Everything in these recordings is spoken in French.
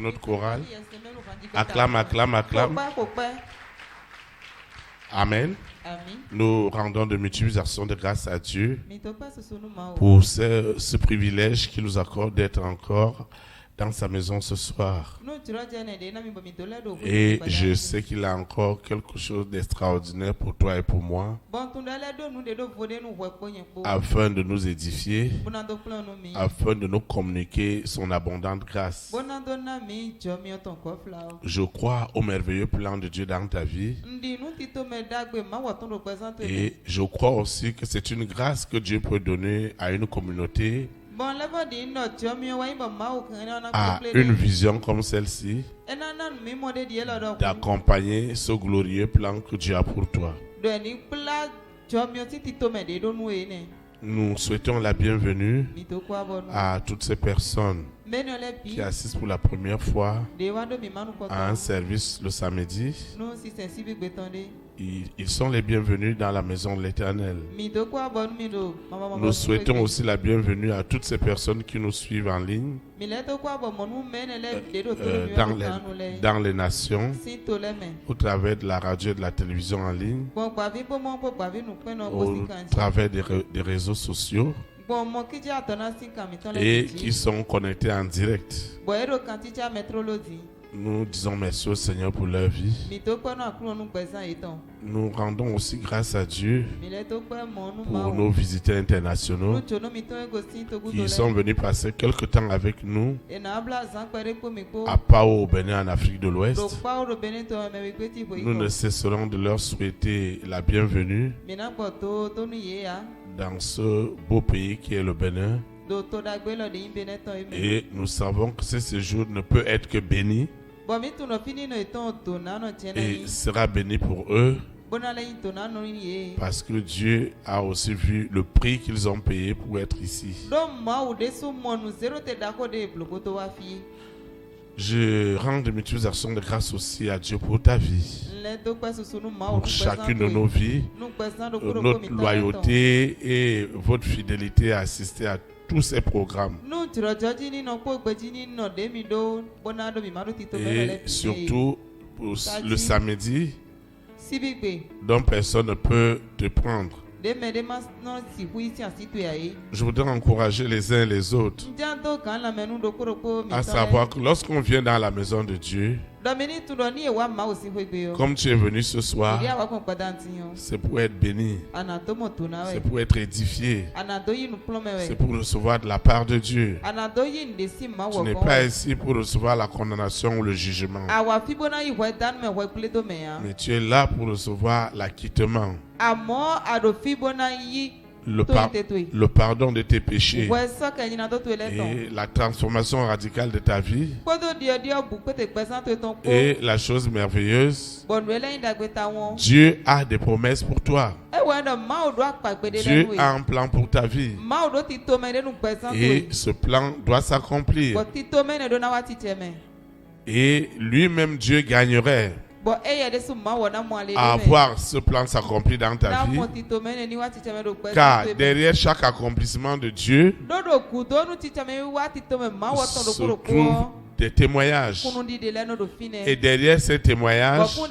notre chorale. Acclame, acclame, acclame. Amen. Nous rendons de multiples actions de grâce à Dieu pour ce privilège qu'il nous accorde d'être encore dans sa maison ce soir. Et je sais qu'il a encore quelque chose d'extraordinaire pour toi et pour moi, afin de nous édifier, afin de nous communiquer son abondante grâce. Je crois au merveilleux plan de Dieu dans ta vie. Et je crois aussi que c'est une grâce que Dieu peut donner à une communauté, à une vision comme celle-ci, d'accompagner ce glorieux plan que Dieu a pour toi. Nous souhaitons la bienvenue à toutes ces personnes qui assistent pour la première fois à un service le samedi. Ils sont les bienvenus dans la maison de l'Éternel. Nous souhaitons aussi la bienvenue à toutes ces personnes qui nous suivent en ligne dans les nations, au travers de la radio et de la télévision en ligne, au travers des réseaux sociaux, et qui sont connectés en direct. Nous disons merci au Seigneur pour leur vie. Nous rendons aussi grâce à Dieu pour nos visiteurs internationaux qui sont venus passer quelque temps avec nous à Pao, au Bénin, en Afrique de l'Ouest. Nous ne cesserons de leur souhaiter la bienvenue dans ce beau pays qui est le Bénin. Et nous savons que ce séjour ne peut être que béni et sera béni pour eux, parce que Dieu a aussi vu le prix qu'ils ont payé pour être ici. Je rends de multiples actions de grâce aussi à Dieu pour ta vie, pour chacune de nos vies, notre loyauté et votre fidélité à assister à tous ces programmes. Et surtout le samedi, dont personne ne peut te prendre. Je voudrais encourager les uns et les autres à savoir que lorsqu'on vient dans la maison de Dieu, comme tu es venu ce soir, c'est pour être béni, c'est pour être édifié, c'est pour recevoir de la part de Dieu. Tu n'es pas ici pour recevoir la condamnation ou le jugement, mais tu es là pour recevoir l'acquittement, le pardon de tes péchés et la transformation radicale de ta vie. Et la chose merveilleuse, Dieu a des promesses pour toi. Dieu a un plan pour ta vie. Et ce plan doit s'accomplir. Et lui-même, Dieu gagnerait à voir ce plan s'accomplir dans ta vie, car derrière chaque accomplissement de Dieu se trouvent des témoignages, et derrière ces témoignages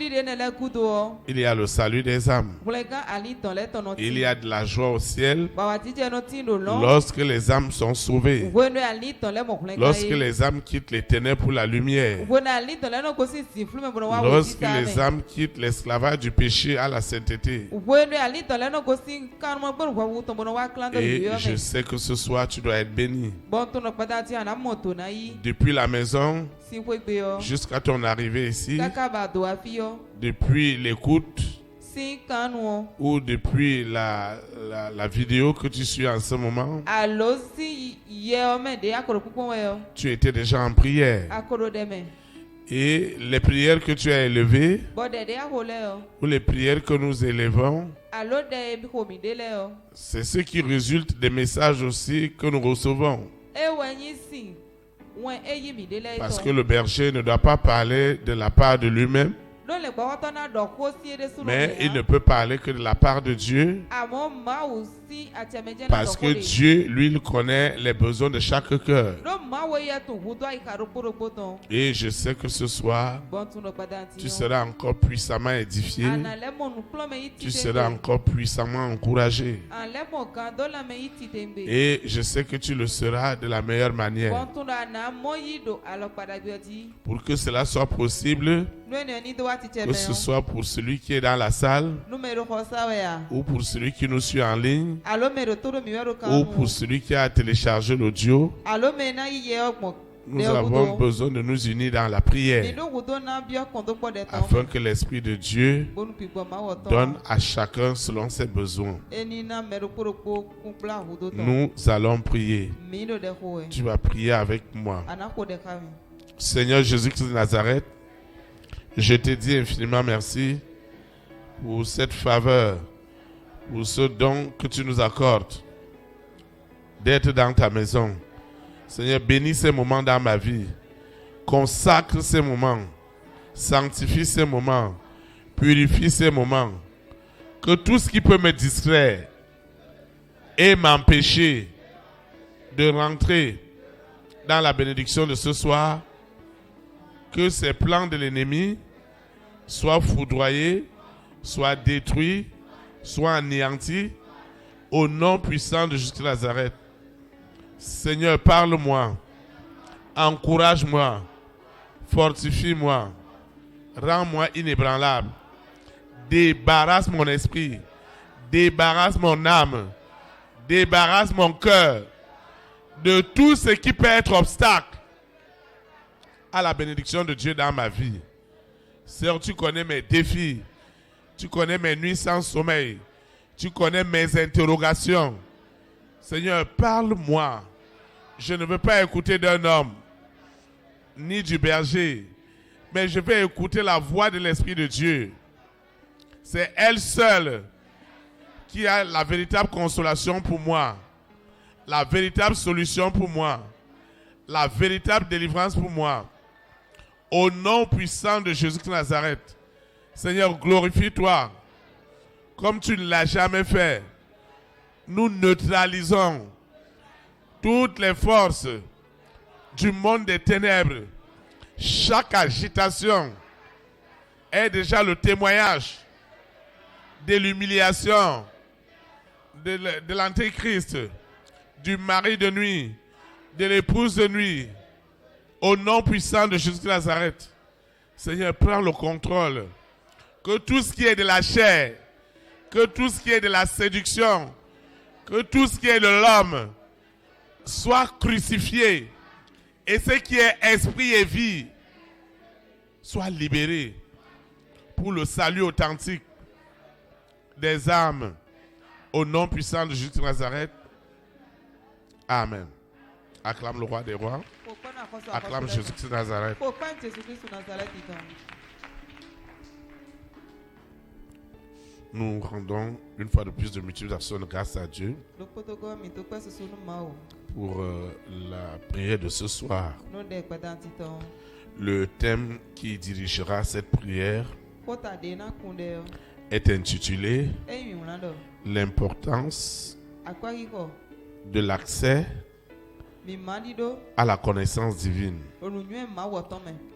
il y a le salut des âmes. Il y a de la joie au ciel lorsque les âmes sont sauvées, lorsque les âmes quittent les ténèbres pour la lumière, lorsque les âmes quittent l'esclavage du péché à la sainteté. Et je sais que ce soir tu dois être béni depuis la maison jusqu'à ton arrivée ici, depuis l'écoute ou depuis la vidéo que tu suis en ce moment. Tu étais déjà en prière. Et les prières que tu as élevées, ou les prières que nous élevons, c'est ce qui résulte des messages aussi que nous recevons. Parce que le berger ne doit pas parler de la part de lui-même, Mais il ne peut parler que de la part de Dieu. Parce que Dieu, lui, il connaît les besoins de chaque cœur. Et je sais que ce soir, tu seras encore puissamment édifié. Tu seras encore puissamment encouragé. Et je sais que tu le seras de la meilleure manière. Pour que cela soit possible, que ce soit pour celui qui est dans la salle, ou pour celui qui nous suit en ligne, ou pour celui qui a téléchargé l'audio, nous avons besoin de nous unir dans la prière afin que l'Esprit de Dieu donne à chacun selon ses besoins. Nous allons prier. Tu vas prier avec moi. Seigneur Jésus-Christ de Nazareth, je te dis infiniment merci pour cette faveur, pour ce don que tu nous accordes d'être dans ta maison. Seigneur, bénis ces moments dans ma vie. Consacre ces moments. Sanctifie ces moments. Purifie ces moments. Que tout ce qui peut me distraire et m'empêcher de rentrer dans la bénédiction de ce soir, que ces plans de l'ennemi soient foudroyés, soient détruits, soient anéantis au nom puissant de Jésus de Nazareth. Seigneur, parle-moi, encourage-moi, fortifie-moi, rends-moi inébranlable, débarrasse mon esprit, débarrasse mon âme, débarrasse mon cœur de tout ce qui peut être obstacle à la bénédiction de Dieu dans ma vie. Seigneur, tu connais mes défis, tu connais mes nuits sans sommeil, tu connais mes interrogations. Seigneur, parle-moi. Je ne veux pas écouter d'un homme, ni du berger, mais je vais écouter la voix de l'Esprit de Dieu. C'est elle seule qui a la véritable consolation pour moi, la véritable solution pour moi, la véritable délivrance pour moi. Au nom puissant de Jésus de Nazareth, Seigneur, glorifie-toi comme tu ne l'as jamais fait. Nous neutralisons toutes les forces du monde des ténèbres. Chaque agitation est déjà le témoignage de l'humiliation de l'antéchrist, du mari de nuit, de l'épouse de nuit. Au nom puissant de Jésus de Nazareth, Seigneur, prends le contrôle. Que tout ce qui est de la chair, que tout ce qui est de la séduction, que tout ce qui est de l'homme soit crucifié, et ce qui est esprit et vie soit libéré pour le salut authentique des âmes. Au nom puissant de Jésus de Nazareth. Amen. Acclame le roi des rois. Acclame Jésus-Christ de Nazareth. Nous rendons une fois de plus de multiplication de grâce à Dieu pour la prière de ce soir. Le thème qui dirigera cette prière est intitulé « L'importance de l'accès à la connaissance divine ».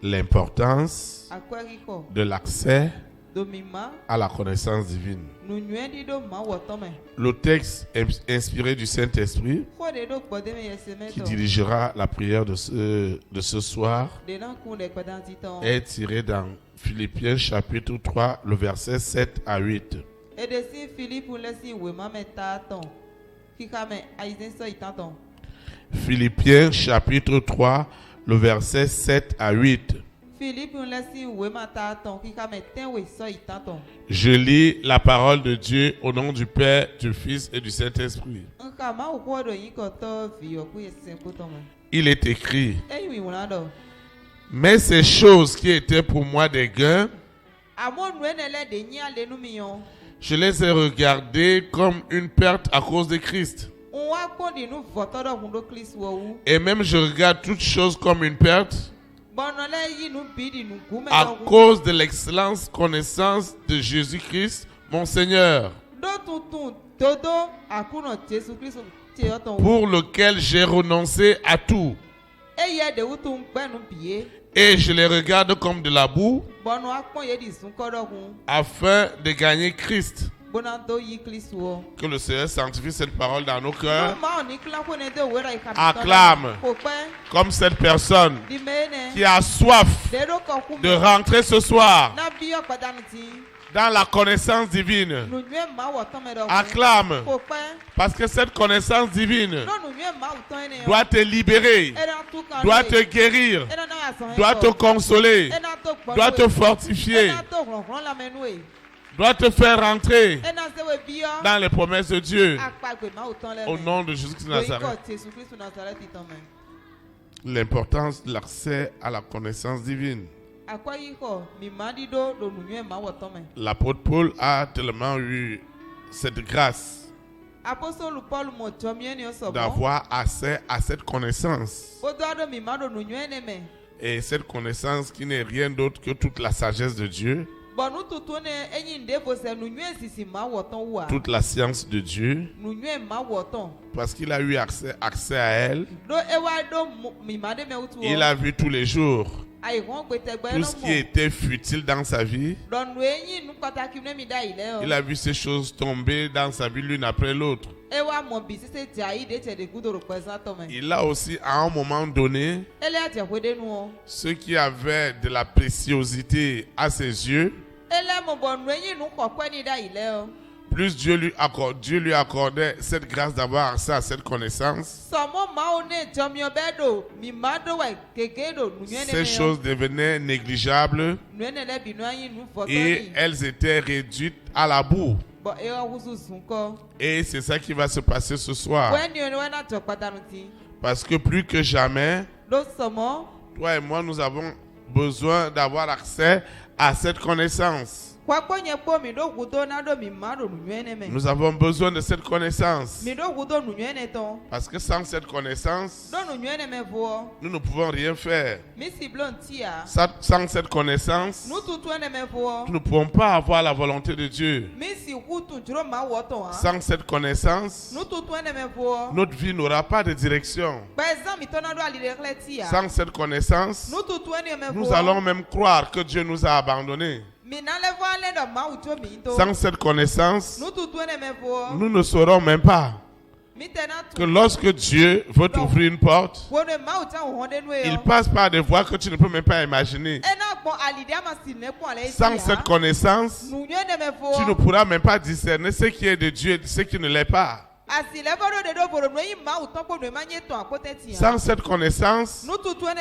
L'importance de l'accès à la connaissance divine. Le texte inspiré du Saint-Esprit qui dirigera la prière de ce soir est tiré dans Philippiens chapitre 3, le verset 7 à 8. Philippiens chapitre 3, le verset 7 à 8. Je lis la parole de Dieu au nom du Père, du Fils et du Saint-Esprit. Il est écrit: mais ces choses qui étaient pour moi des gains, je les ai regardées comme une perte à cause de Christ. Et même je regarde toutes choses comme une perte à cause de l'excellente connaissance de Jésus-Christ, mon Seigneur, pour lequel j'ai renoncé à tout. Et je les regarde comme de la boue afin de gagner Christ. Que le Seigneur sanctifie cette parole dans nos cœurs. Acclame comme cette personne qui a soif de rentrer ce soir dans la connaissance divine. Acclame parce que cette connaissance divine doit te libérer, doit te guérir, doit te consoler, doit te fortifier, doit te faire rentrer dans les promesses de Dieu. Au nom de Jésus-Christ de Nazareth. L'importance de l'accès à la connaissance divine. L'apôtre Paul a tellement eu cette grâce d'avoir accès à cette connaissance. Et cette connaissance qui n'est rien d'autre que toute la sagesse de Dieu. Toute la science de Dieu, parce qu'il a eu accès à elle. Il a vu tous les jours tout ce qui était futile dans sa vie. Il a vu ces choses tomber dans sa vie l'une après l'autre. Il a aussi à un moment donné ceux qui avaient de la préciosité à ses yeux. Plus Dieu lui accordait cette grâce d'avoir accès à cette connaissance. Ces choses devenaient négligeables et elles étaient réduites à la boue. Et c'est ça qui va se passer ce soir. Parce que plus que jamais, toi et moi, nous avons besoin d'avoir accès à cette connaissance. Nous avons besoin de cette connaissance. Parce que sans cette connaissance, nous ne pouvons rien faire. Sans cette connaissance, nous ne pouvons pas avoir la volonté de Dieu. Sans cette connaissance, notre vie n'aura pas de direction. Sans cette connaissance, nous allons même croire que Dieu nous a abandonnés. Sans cette connaissance, nous ne saurons même pas que lorsque Dieu veut t'ouvrir une porte, il passe par des voies que tu ne peux même pas imaginer. Sans cette connaissance, tu ne pourras même pas discerner ce qui est de Dieu et ce qui ne l'est pas. Sans cette connaissance,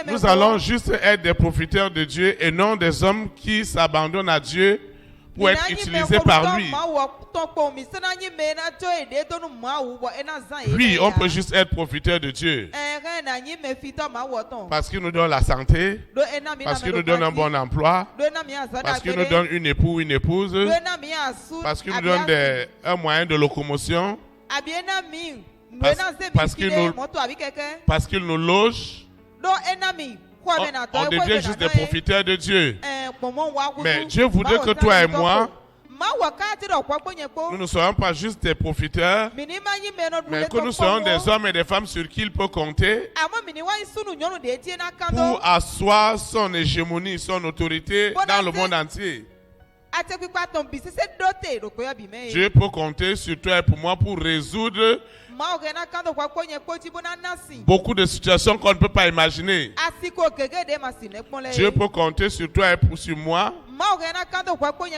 nous allons juste être des profiteurs de Dieu et non des hommes qui s'abandonnent à Dieu pour être utilisés par lui. Oui, on peut juste être profiteur de Dieu. Parce qu'il nous donne la santé, parce qu'il nous donne un bon emploi, parce qu'il nous donne une époux ou une épouse, parce qu'il nous donne un moyen de locomotion. Parce qu'il nous loge, on devient juste des profiteurs de Dieu. Mais Dieu voudrait que toi et moi, nous ne soyons pas juste des profiteurs, mais que nous soyons des hommes et des femmes sur qui il peut compter pour asseoir son hégémonie, son autorité dans le monde entier. Dieu peut compter sur toi et pour moi pour résoudre beaucoup de situations qu'on ne peut pas imaginer. Dieu peut compter sur toi et sur moi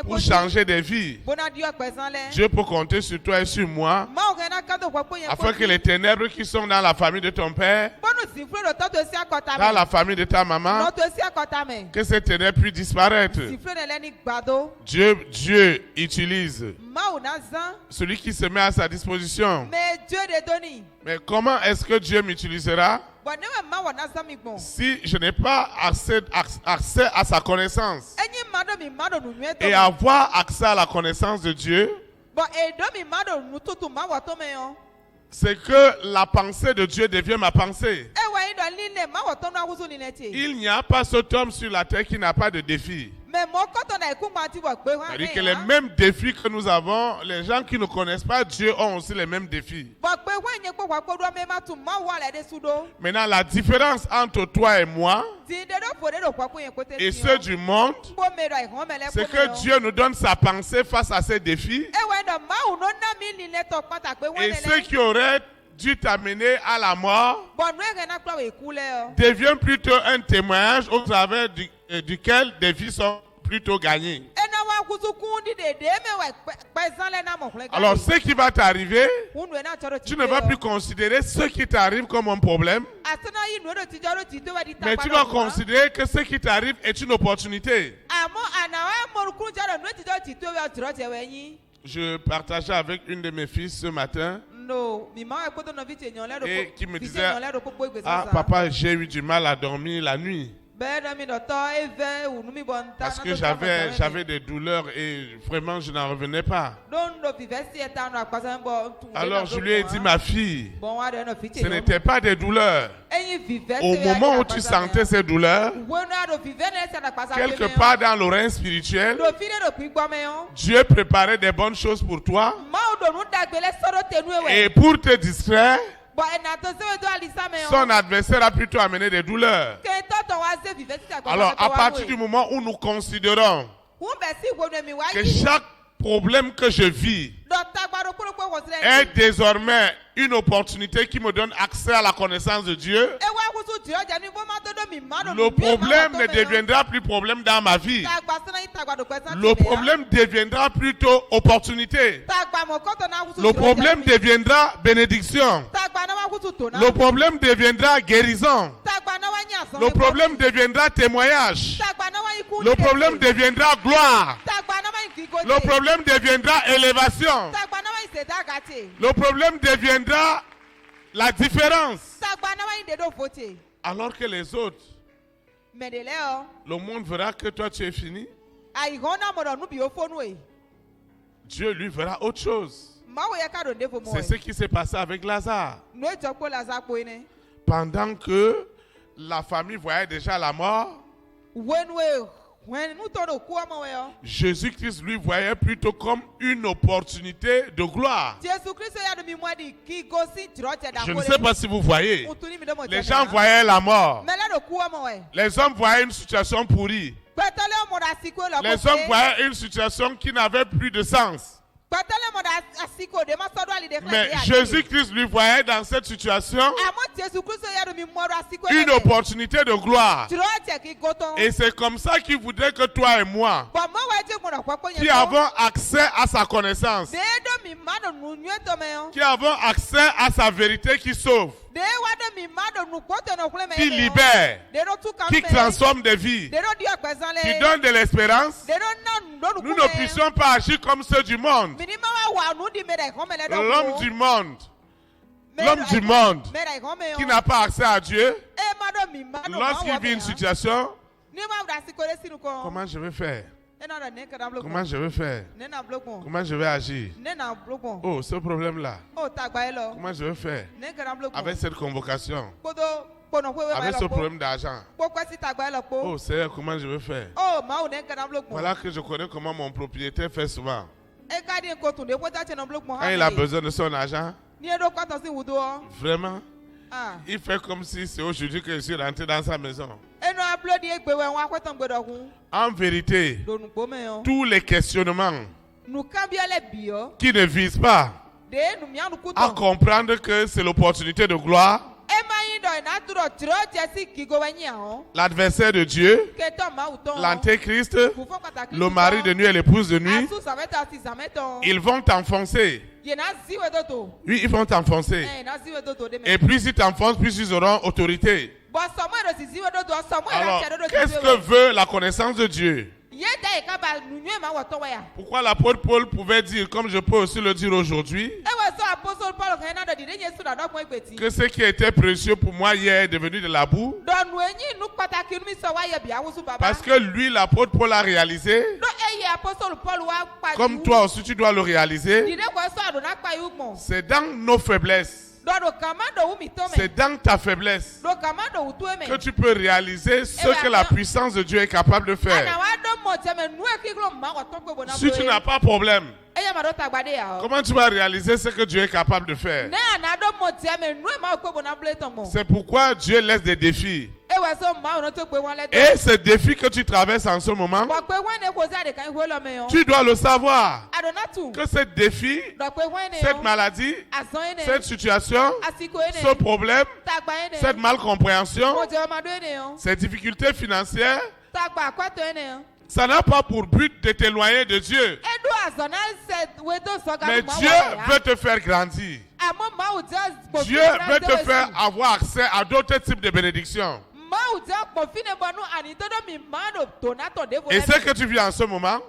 pour changer des vies. Dieu peut compter sur toi et sur moi afin que les ténèbres qui sont dans la famille de ton père, dans la famille de ta maman, que ces ténèbres puissent disparaître. Dieu utilise celui qui se met à sa disposition. Mais comment est-ce que Dieu m'utilisera si je n'ai pas accès à sa connaissance? Et avoir accès à la connaissance de Dieu, c'est que la pensée de Dieu devient ma pensée. Il n'y a pas cet homme sur la terre qui n'a pas de défi. C'est-à-dire que les mêmes défis que nous avons, les gens qui ne connaissent pas Dieu ont aussi les mêmes défis. Maintenant, la différence entre toi et moi et ceux du monde, c'est que Dieu nous donne sa pensée face à ces défis. Et ceux qui auraient dû t'amener à la mort devient plutôt un témoignage au travers duquel des vies sont plutôt gagnées. Alors, ce qui va t'arriver, tu ne vas plus considérer ce qui t'arrive comme un problème, mais tu vas considérer que ce qui t'arrive est une opportunité. Je partageais avec une de mes filles ce matin et qui me disait, ah papa, j'ai eu du mal à dormir la nuit. Parce que j'avais des douleurs et vraiment je n'en revenais pas. Alors je lui ai dit, ma fille, ce n'était pas des douleurs. Au moment où tu sentais ces douleurs, quelque part dans l'oreille spirituelle, Dieu préparait des bonnes choses pour toi. Et pour te distraire, son adversaire a plutôt amené des douleurs. Alors, à partir du moment où nous considérons que chaque problème que je vis est désormais une opportunité qui me donne accès à la connaissance de Dieu, le problème ne deviendra plus problème dans ma vie. Le problème deviendra plutôt opportunité. Le problème deviendra bénédiction. Le problème deviendra guérison. Le problème deviendra témoignage. Le problème deviendra gloire. Le problème deviendra élévation. Le problème deviendra la différence. Alors que les autres, le monde verra que toi tu es fini. Dieu lui verra autre chose. C'est ce qui s'est passé avec Lazare. Pendant que la famille voyait déjà la mort, Jésus-Christ lui voyait plutôt comme une opportunité de gloire. Je ne sais pas si vous voyez. Les gens voyaient la mort. Les hommes voyaient une situation pourrie. Les hommes voyaient une situation qui n'avait plus de sens. Mais Jésus-Christ lui voyait dans cette situation une opportunité de gloire. Et c'est comme ça qu'il voudrait que toi et moi, qui avons accès à sa connaissance, qui avons accès à sa vérité qui sauve, qui libère, qui transforme des vies, qui donne de l'espérance, nous ne puissions pas agir comme ceux du monde. L'homme du monde qui n'a pas accès à Dieu, lorsqu'il vit une situation, comment je vais faire? Comment je vais faire? Comment je vais agir? Oh, ce problème-là. Comment je vais faire? Avec cette convocation. Avec ce problème d'argent. Oh Seigneur, comment je vais faire? Voilà que je connais comment mon propriétaire fait souvent. Quand il a besoin de son argent, vraiment, il fait comme si c'est aujourd'hui que je suis rentré dans sa maison. En vérité, tous les questionnements qui ne visent pas à comprendre que c'est l'opportunité de gloire, l'adversaire de Dieu, l'antéchrist, le mari de nuit et l'épouse de nuit, ils vont t'enfoncer. Oui, ils vont t'enfoncer. Et plus ils t'enfoncent, plus ils auront autorité. Alors, qu'est-ce que veut la connaissance de Dieu? Pourquoi l'apôtre Paul pouvait dire, comme je peux aussi le dire aujourd'hui, Que ce qui était précieux pour moi hier est devenu de la boue. Parce que lui, l'apôtre Paul a réalisé. Comme toi aussi tu dois le réaliser. C'est dans nos faiblesses. C'est dans ta faiblesse que tu peux réaliser ce que la puissance de Dieu est capable de faire. Si tu n'as pas de problème, comment tu vas réaliser ce que Dieu est capable de faire? C'est pourquoi Dieu laisse des défis. Et ce défi que tu traverses en ce moment, tu dois le savoir. Que ce défi, cette maladie, cette situation, ce problème, cette malcompréhension, ces difficultés financières, ça n'a pas pour but de t'éloigner de Dieu. Mais Dieu veut te faire grandir. Dieu veut te faire avoir accès à d'autres types de bénédictions. Et ce que tu vis en ce moment,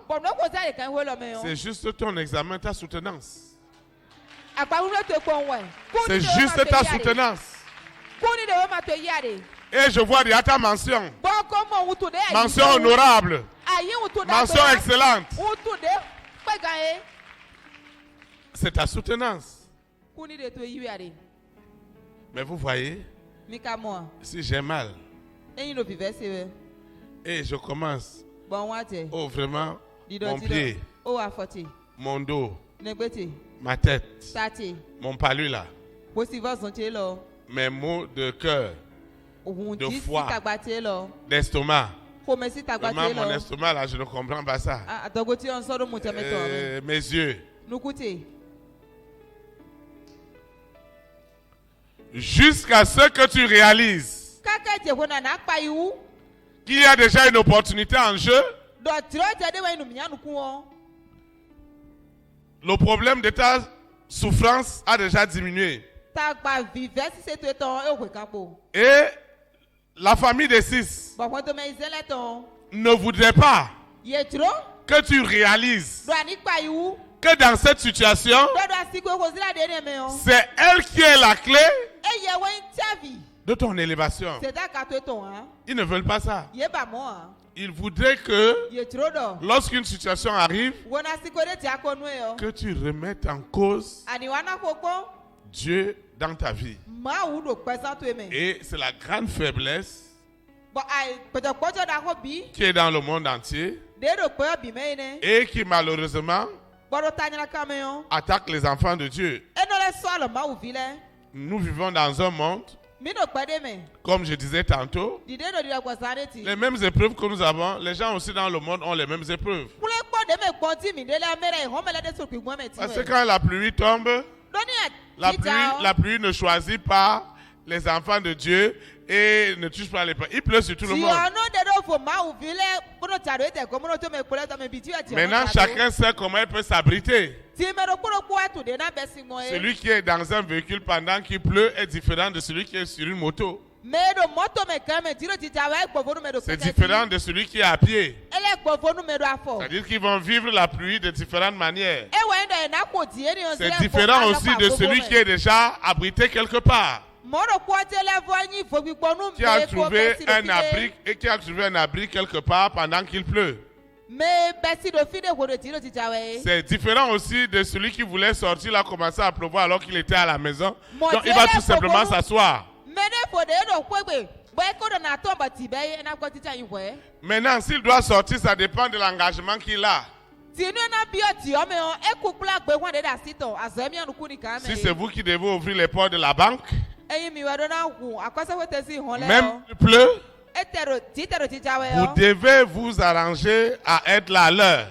c'est juste ton examen, ta soutenance. C'est juste ta soutenance. Et je vois derrière ta mention. Mention honorable. Mention excellente. C'est ta soutenance. Mais vous voyez, si j'ai mal, et je commence, oh vraiment, mon pied, mon dos, ma tête, mon palu là, mes maux de cœur, de foie, d'estomac. Vraiment, mon estomac là, je ne comprends pas ça. Mes yeux. Jusqu'à ce que tu réalises qu'il y a déjà une opportunité en jeu. Le problème de ta souffrance a déjà diminué. Et la famille des 6 ne voudrait pas que tu réalises que dans cette situation, c'est elle qui est la clé de ton élévation. Ils ne veulent pas ça. Ils voudraient que lorsqu'une situation arrive, que tu remettes en cause Dieu dans ta vie. Et c'est la grande faiblesse qui est dans le monde entier et qui malheureusement attaque les enfants de Dieu. Nous vivons dans un monde, comme je disais tantôt, les mêmes épreuves que nous avons, les gens aussi dans le monde ont les mêmes épreuves. Parce que quand la pluie tombe, la pluie ne choisit pas les enfants de Dieu et ne touche pas les parents. Il pleut sur tout le monde. Maintenant, chacun sait comment il peut s'abriter. Celui qui est dans un véhicule pendant qu'il pleut est différent de celui qui est sur une moto. C'est différent de celui qui est à pied. C'est-à-dire qu'ils vont vivre la pluie de différentes manières. C'est différent aussi de celui qui est déjà abrité quelque part. Qui a trouvé un abri et qui a trouvé un abri quelque part pendant qu'il pleut. C'est différent aussi de celui qui voulait sortir, il a commencé à pleuvoir alors qu'il était à la maison. Donc il va tout simplement s'asseoir. Maintenant, s'il doit sortir, ça dépend de l'engagement qu'il a. Si c'est vous qui devez ouvrir les portes de la banque, même s'il pleut, vous devez vous arranger à être là à l'heure.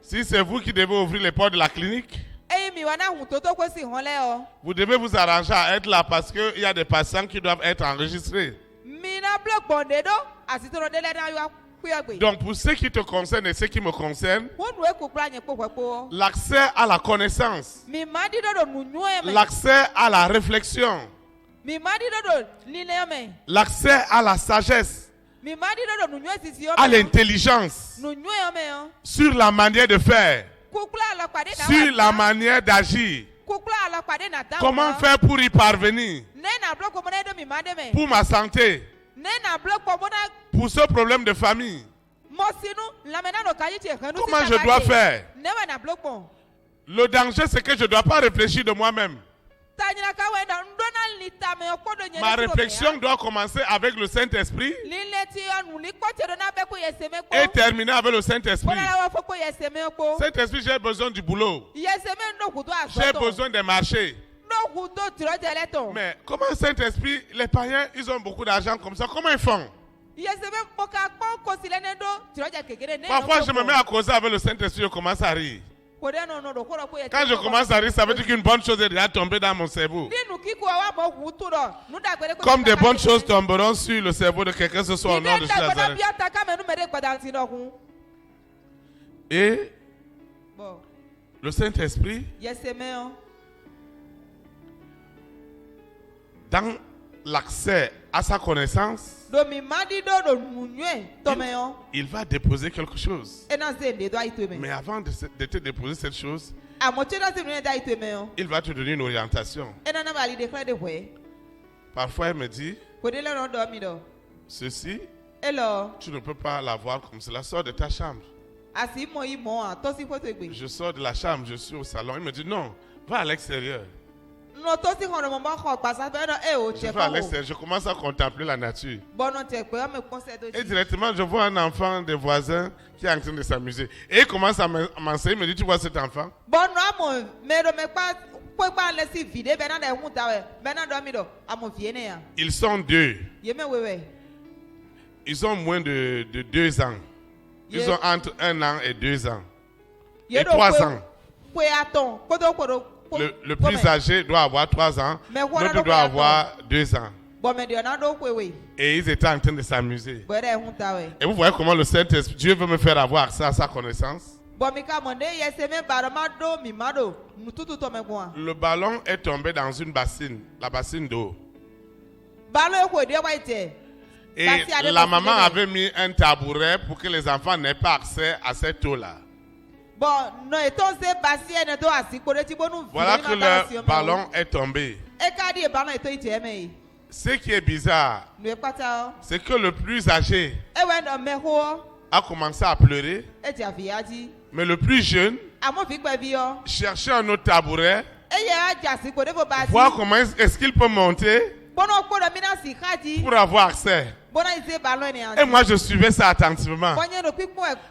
Si c'est vous qui devez ouvrir les portes de la clinique, vous devez vous arranger à être là parce qu'il y a des patients qui doivent être enregistrés. Donc pour ce qui te concerne et ce qui me concerne, l'accès à la connaissance, l'accès à la réflexion, l'accès à la sagesse, à l'intelligence, sur la manière de faire, sur la manière d'agir. Comment faire pour y parvenir? Pour ma santé. Pour ce problème de famille. Comment je dois faire? Le danger, c'est que je ne dois pas réfléchir de moi-même. Ma réflexion doit commencer avec le Saint-Esprit et terminer avec le Saint-Esprit. Saint-Esprit, j'ai besoin du boulot. J'ai besoin des marchés. Mais comment Saint-Esprit, les païens, ils ont beaucoup d'argent comme ça, comment ils font? Parfois, je me mets à causer avec le Saint-Esprit, je commence à rire. Quand je commence à rire, ça veut dire qu'une bonne chose est déjà tombée dans mon cerveau. Comme des bonnes choses tomberont sur le cerveau de quelqu'un ce soir au nom de Nazareth. Et le Saint-Esprit, dans l'accès à sa connaissance, il va déposer quelque chose. Mais avant de te déposer cette chose, il va te donner une orientation. Parfois, il me dit, ceci, tu ne peux pas l'avoir comme cela. Sors de ta chambre. Je sors de la chambre, je suis au salon. Il me dit, non, va à l'extérieur. Je vais à l'extérieur, je commence à contempler la nature. Et directement, je vois un enfant des voisins qui est en train de s'amuser. Et il commence à m'enseigner, il me dit, tu vois cet enfant? Ils sont deux. Ils ont moins de 2 ans. Ils ont entre 1 an et 2 ans. Et 3 ans. Le plus âgé doit avoir 3 ans, l'autre doit avoir 2 ans. Et ils étaient en train de s'amuser. Et vous voyez comment le Saint-Esprit, Dieu veut me faire avoir accès à sa connaissance. Le ballon est tombé dans une bassine, la bassine d'eau. Et la maman avait mis un tabouret pour que les enfants n'aient pas accès à cette eau-là. Voilà que le ballon est tombé. Ce qui est bizarre, c'est que le plus âgé a commencé à pleurer, mais le plus jeune cherchait un autre tabouret, voir comment est-ce qu'il peut monter pour avoir accès. Et moi je suivais ça attentivement.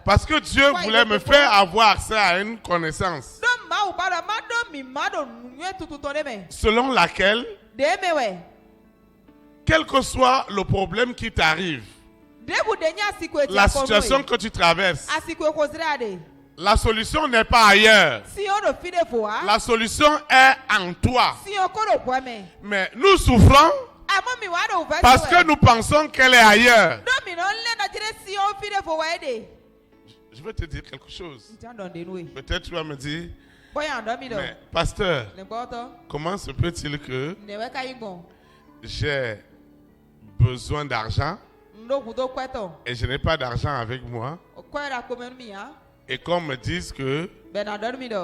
Parce que Dieu voulait me faire avoir accès à une connaissance selon laquelle, quel que soit le problème qui t'arrive, la situation que tu traverses, la solution n'est pas ailleurs. La solution est en toi. Mais nous souffrons parce que nous pensons qu'elle est ailleurs. Je vais te dire quelque chose. Peut-être tu vas me dire, mais pasteur, comment se peut-il que j'ai besoin d'argent et je n'ai pas d'argent avec moi, et qu'on me dise que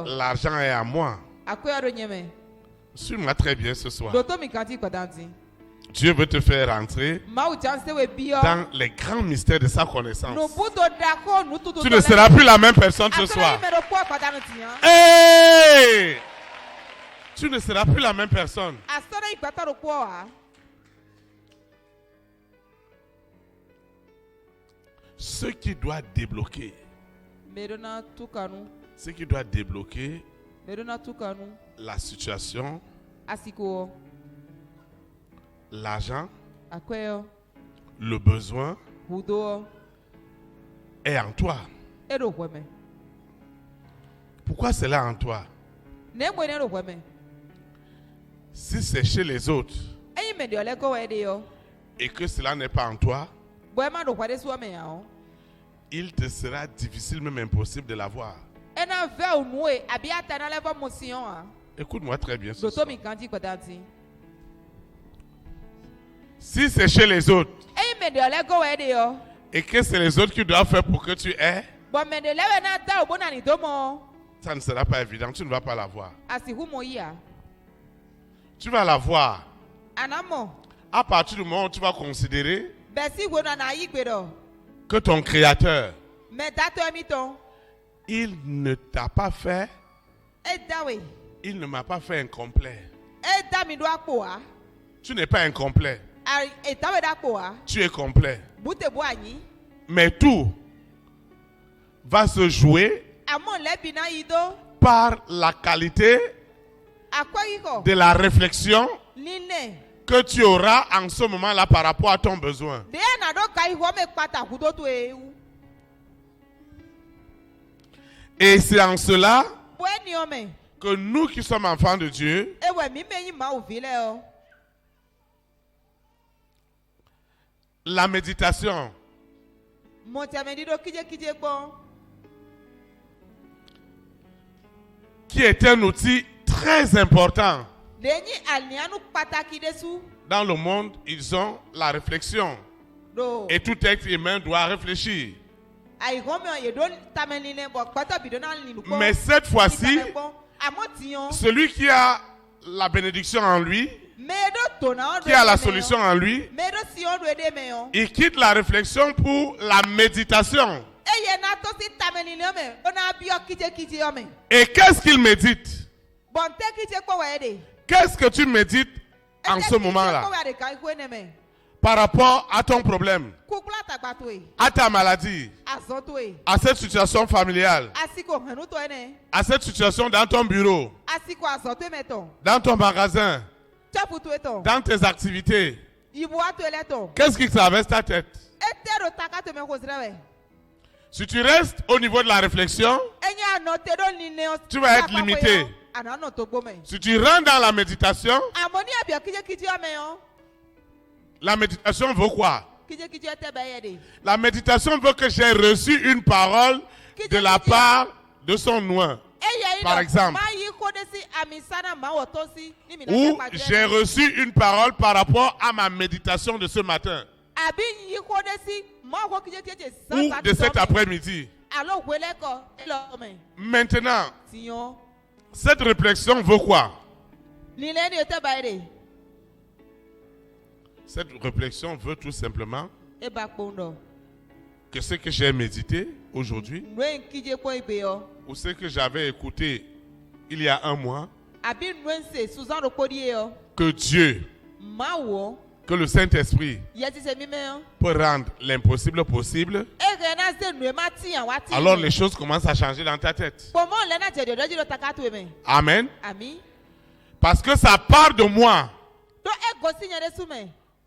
l'argent est à moi? Suis-moi très bien ce soir. Dieu veut te faire rentrer dans les grands mystères de sa connaissance. Tu ne seras plus la même personne ce soir. Hey! Tu ne seras plus la même personne. Ce qui doit débloquer la situation, l'argent, le besoin est en toi. Pourquoi c'est là en toi? Si c'est chez les autres et que cela n'est pas en toi, il te sera difficile, même impossible de l'avoir. Écoute-moi très bien ce soir. Si c'est chez les autres et que c'est les autres qui doivent faire pour que tu aies, ça ne sera pas évident. Tu ne vas pas la voir. Tu vas la voir. À partir du moment où tu vas considérer que ton Créateur, il ne t'a pas fait, il ne m'a pas fait incomplet. Tu n'es pas incomplet. Tu es complet. Mais tout va se jouer par la qualité de la réflexion que tu auras en ce moment-là par rapport à ton besoin. Et c'est en cela que nous qui sommes enfants de Dieu, la méditation qui est un outil très important. Dans le monde, ils ont la réflexion. Et tout être humain doit réfléchir. Mais cette fois-ci, celui qui a la bénédiction en lui, qui a la solution en lui, il quitte la réflexion pour la méditation. Et qu'est-ce qu'il médite? Qu'est-ce que tu médites en ce moment-là par rapport à ton problème, à ta maladie, à cette situation familiale, à cette situation dans ton bureau, dans ton magasin, dans tes activités? Qu'est-ce qui traverse ta tête? Si tu restes au niveau de la réflexion, tu vas être limité. Si tu rentres dans la méditation, la méditation veut quoi? La méditation veut que j'ai reçu une parole de la part de son nom. Par exemple, ou j'ai reçu une parole par rapport à ma méditation de ce matin ou de cet après-midi. Maintenant, cette réflexion veut quoi? Cette réflexion veut tout simplement que ce que j'ai médité aujourd'hui ou ce que j'avais écouté il y a un mois, que Dieu, que le Saint-Esprit peut rendre l'impossible possible, alors les choses commencent à changer dans ta tête. Amen. Parce que ça part de moi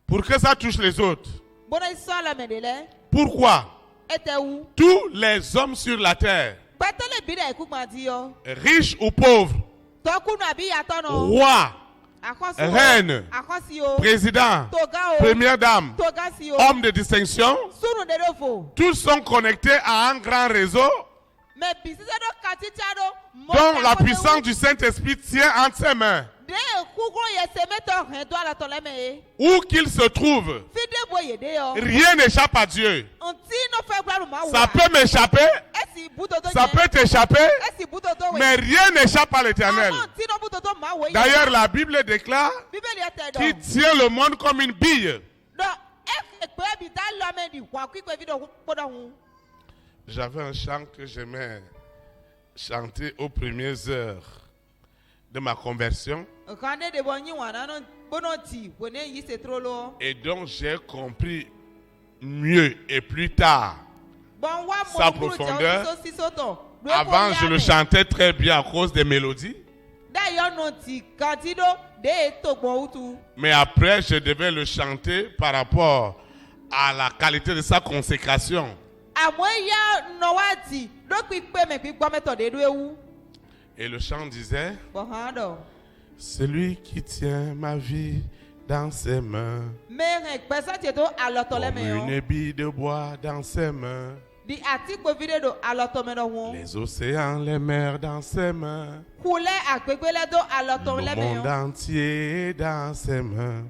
pour que ça touche les autres. Pourquoi? Tous les hommes sur la terre, riches ou pauvres, rois, reines, présidents, premières dames, hommes de distinction, tous sont connectés à un grand réseau dont la puissance du Saint-Esprit tient entre ses mains. Où qu'il se trouve, rien n'échappe à Dieu. Ça peut m'échapper, ça peut t'échapper, mais rien n'échappe à l'Éternel. D'ailleurs, la Bible déclare qu'il tient le monde comme une bille. J'avais un chant que j'aimais chanter aux premières heures de ma conversion. Et donc j'ai compris mieux et plus tard sa profondeur. Avant, je le chantais très bien à cause des mélodies. Mais après, je devais le chanter par rapport à la qualité de sa consécration. Et le chant disait: celui qui tient ma vie dans ses mains, comme une bille de bois dans ses mains, les océans, les mers dans ses mains, le monde entier dans ses mains.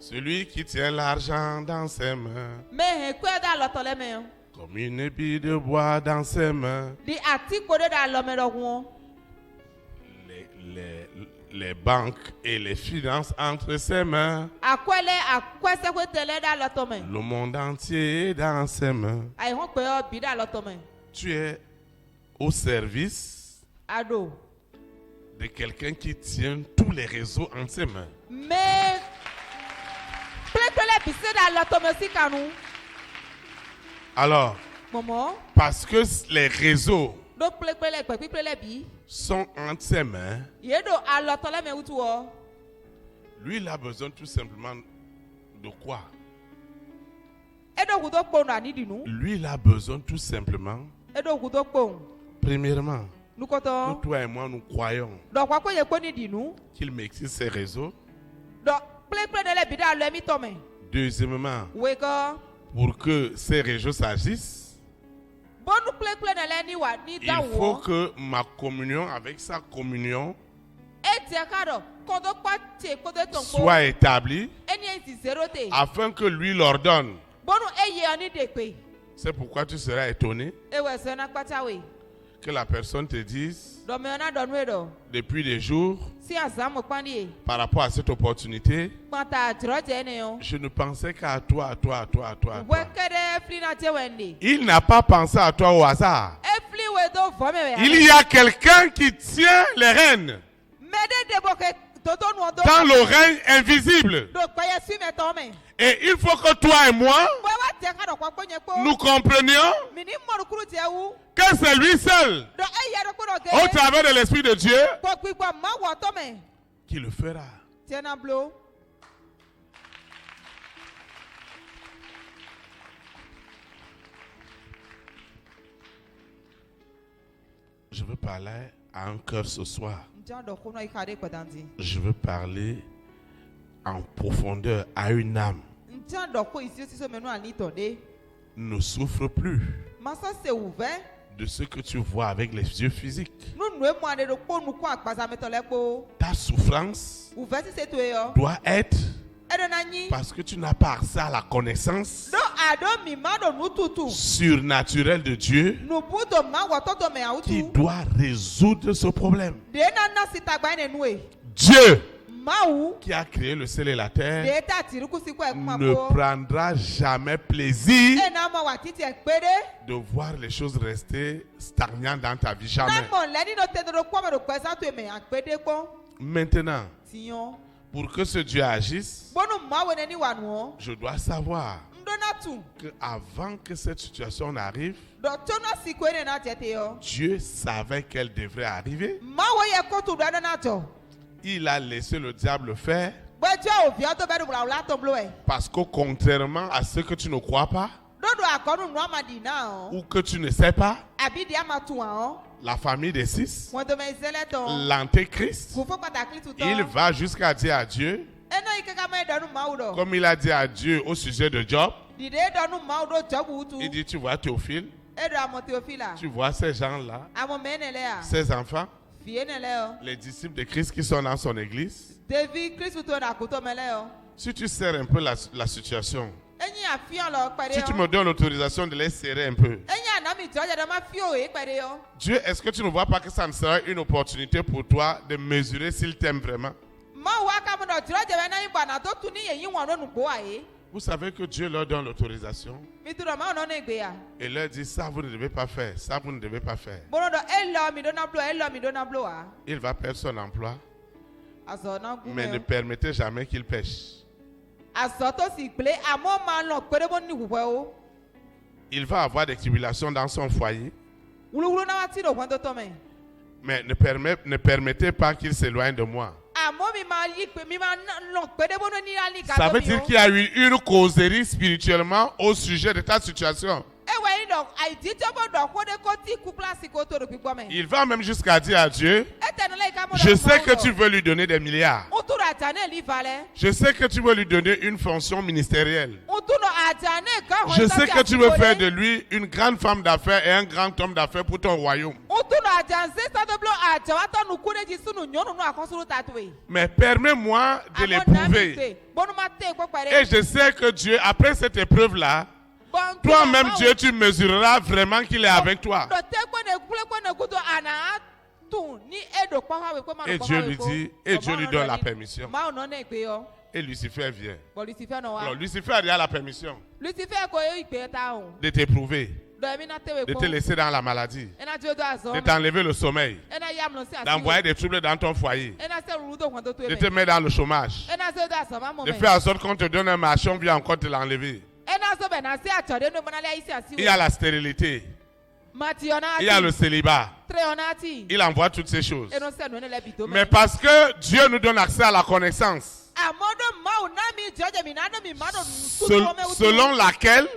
Celui qui tient l'argent dans ses mains, Comme une épée de bois dans ses mains. Les banques et les finances entre ses mains. Le monde entier est dans ses mains. Tu es au service de quelqu'un qui tient tous les réseaux en ses mains. Mais alors, parce que les réseaux sont entre ses mains, lui, il a besoin tout simplement de quoi? Lui, il a besoin tout simplement, premièrement, nous, toi et moi, nous croyons qu'il maîtrise ses réseaux. Deuxièmement, pour que ces réseaux s'agissent, il faut que ma communion avec sa communion soit établie afin que lui l'ordonne. C'est pourquoi tu seras étonné que la personne te dise depuis des jours par rapport à cette opportunité, je ne pensais qu'à toi, à toi. Il n'a pas pensé à toi au hasard. Il y a quelqu'un qui tient les rênes dans le règne invisible. Et il faut que toi et moi, nous comprenions que c'est lui seul, au travers de l'Esprit de Dieu, qui le fera. Je veux parler à un cœur ce soir. Je veux parler en profondeur à une âme. Ne souffre plus de ce que tu vois avec les yeux physiques. Ta souffrance doit être parce que tu n'as pas accès à la connaissance surnaturelle de Dieu qui doit résoudre ce problème. Dieu qui a créé le ciel et la terre ne prendra jamais plaisir de voir les choses rester stagnantes dans ta vie. Jamais. Maintenant, pour que ce Dieu agisse, je dois savoir que avant que cette situation arrive, Dieu savait qu'elle devrait arriver. Il a laissé le diable faire parce que contrairement à ce que tu ne crois pas ou que tu ne sais pas, la famille des six, l'antéchrist, il va jusqu'à dire à Dieu, comme il a dit à Dieu au sujet de Job, il dit, tu vois Théophile, tu vois ces gens-là, ces enfants, les disciples de Christ qui sont dans son église. Si tu serres un peu la situation, si tu me donnes l'autorisation de les serrer un peu, Dieu, est-ce que tu ne vois pas que ça ne sera une opportunité pour toi de mesurer s'il t'aime vraiment? Vous savez que Dieu leur donne l'autorisation et leur dit ça vous ne devez pas faire, ça vous ne devez pas faire. Il va perdre son emploi, mais ne permettez jamais qu'il pêche. Il va avoir des tribulations dans son foyer, mais ne permettez pas qu'il s'éloigne de moi. Ça veut dire qu'il y a eu une causerie spirituellement au sujet de ta situation. Il va même jusqu'à dire à Dieu, je sais que tu veux lui donner des milliards. Je sais que tu veux lui donner une fonction ministérielle. Je sais que tu veux faire de lui une grande femme d'affaires et un grand homme d'affaires pour ton royaume. Mais permets-moi de l'éprouver. Et je sais que Dieu, après cette épreuve-là, toi-même, Dieu, tu mesureras vraiment qu'il est avec toi. Et Dieu lui dit, et Dieu lui donne la permission. Et Lucifer vient. Alors Lucifer a la permission de t'éprouver, de te laisser dans la maladie, de t'enlever le sommeil, d'envoyer des troubles dans ton foyer, de te mettre dans le chômage, de faire en sorte qu'on te donne un marché, on vient encore te l'enlever. Il y a la stérilité. Il y a le célibat. Il envoie toutes ces choses. Mais parce que Dieu nous donne accès à la connaissance, selon laquelle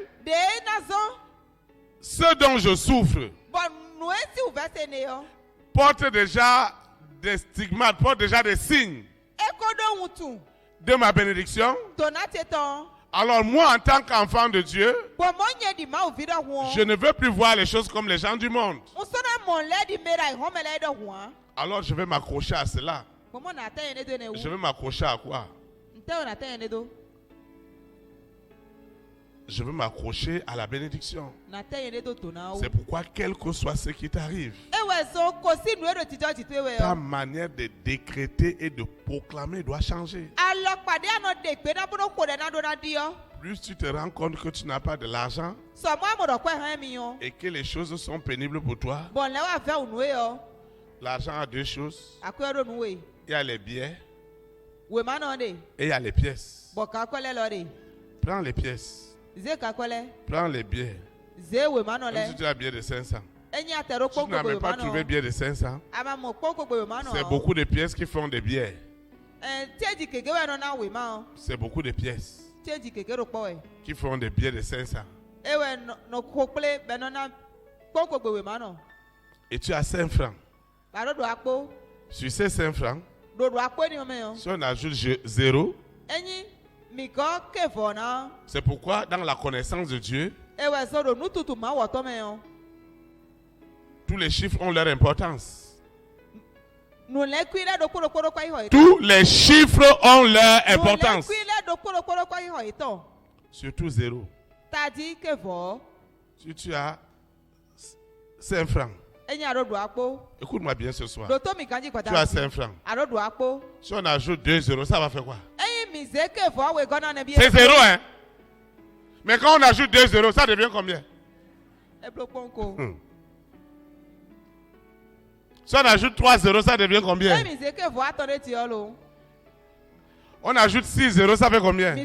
ce dont je souffre porte déjà des stigmates, porte déjà des signes de ma bénédiction. Alors moi, en tant qu'enfant de Dieu, je ne veux plus voir les choses comme les gens du monde. Alors je vais m'accrocher à cela. Je vais m'accrocher à quoi? Je veux m'accrocher à la bénédiction. C'est pourquoi, quel que soit ce qui t'arrive, ta manière de décréter et de proclamer doit changer. Plus tu te rends compte que tu n'as pas de l'argent et que les choses sont pénibles pour toi, l'argent a deux choses. Il y a les billets et il y a les pièces. Prends les pièces. Prends les billets. Même si tu as un billet de 500. Tu n'as même pas trouvé billet de 500. C'est beaucoup de pièces qui font des billets. C'est beaucoup de pièces qui font des billets de 500. Et tu as 5 francs. Sur ces 5 francs, si on ajoute 0, c'est pourquoi dans la connaissance de Dieu, tous les chiffres ont leur importance. Tous les chiffres ont leur importance. Surtout 0. Si tu as 5 francs, écoute-moi bien ce soir. Tu as 5 francs. Si on ajoute 2 zéros, ça va faire quoi? C'est 0, hein? Mais quand on ajoute 2 zéros, ça devient combien? Si on ajoute 3 zéros, ça devient combien? On ajoute 6 zéros, ça fait combien?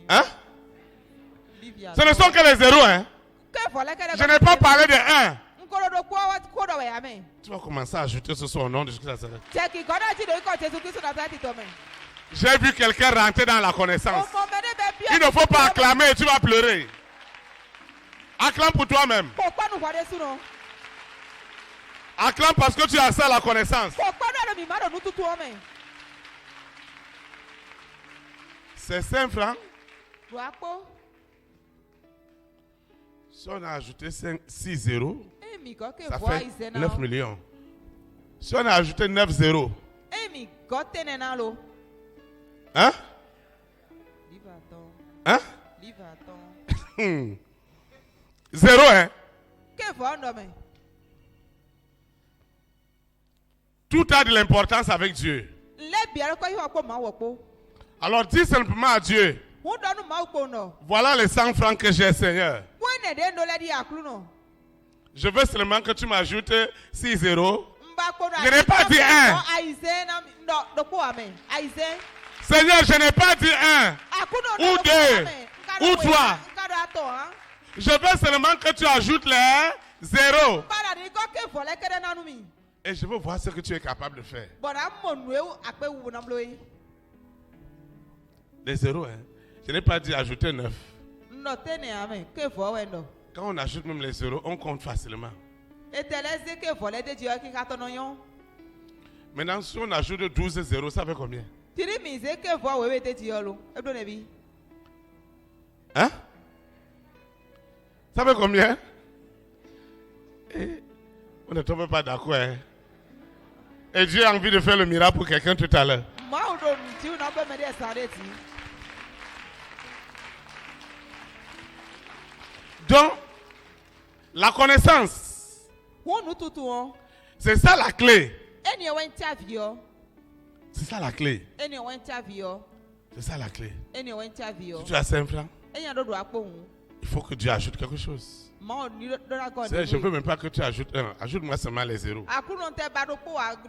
Hein? Ce ne sont que les zéros, hein? Je n'ai pas parlé de 1. Tu vas commencer à ajouter ce soir au nom de Jésus-Christ. J'ai vu quelqu'un rentrer dans la connaissance. Il ne faut pas acclamer, tu vas pleurer. Acclame pour toi-même. Acclame parce que tu as ça, la connaissance. C'est 5 francs. Si on a ajouté 6 zéros, ça fait 9 millions. Si on a ajouté 9 zéros, hein? Hein? 0, hein? Tout a de l'importance avec Dieu. Alors dis simplement à Dieu, voilà les 100 francs que j'ai, Seigneur. Je veux seulement que tu m'ajoutes 6 zéros. Je n'ai pas dit 1. Seigneur, je n'ai pas dit 1 ou 2 ou 3. Je veux seulement que tu ajoutes les 0. Et je veux voir ce que tu es capable de faire. Les 0, hein? Je n'ai pas dit ajouter 9. Quand on ajoute même les 0, on compte facilement. Maintenant, si on ajoute 12 0, ça fait combien? Hein? Ça fait combien? On ne tombe pas d'accord. Hein? Et Dieu a envie de faire le miracle pour quelqu'un tout à l'heure. Donc, la connaissance, c'est ça la clé. C'est ça la clé. C'est ça la clé. Si tu as 5 francs, il faut que Dieu ajoute quelque chose. Je ne veux même pas que tu ajoutes 1. Ajoute-moi seulement les zéros.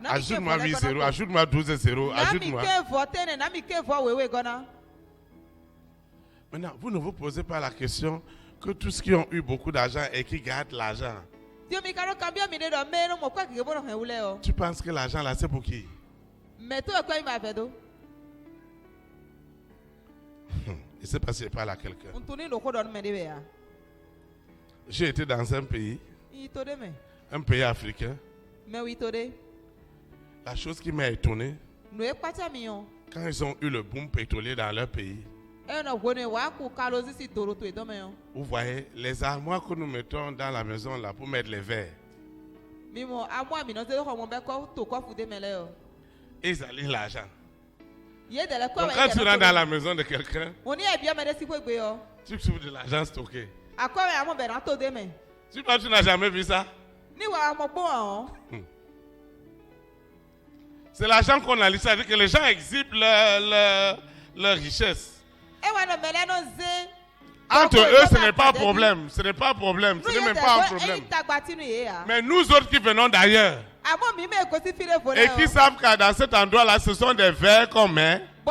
Ajoute-moi 8 zéros. Ajoute-moi 12 zéros. Ajoute-moi. Maintenant, vous ne vous posez pas la question que tous ceux qui ont eu beaucoup d'argent et qui gardent l'argent. Tu penses que l'argent là, c'est pour qui? Il s'est passé par là quelqu'un. J'ai été dans un pays africain. La chose qui m'a étonné, quand ils ont eu le boom pétrolier dans leur pays, vous voyez, les armoires que nous mettons dans la maison là pour mettre les verres, ils allaient l'argent. Donc quand tu rentres dans la maison de quelqu'un, tu trouves de l'argent stocké. Tu n'as jamais vu ça? C'est l'argent qu'on a laissé, c'est-à-dire que les gens exhibent leur richesse. Entre eux, ce n'est pas un problème. Ce n'est pas un problème. Ce n'est même pas un problème. Mais nous autres qui venons d'ailleurs et qui savent que dans cet endroit-là, ce sont des verres qu'on met. Ou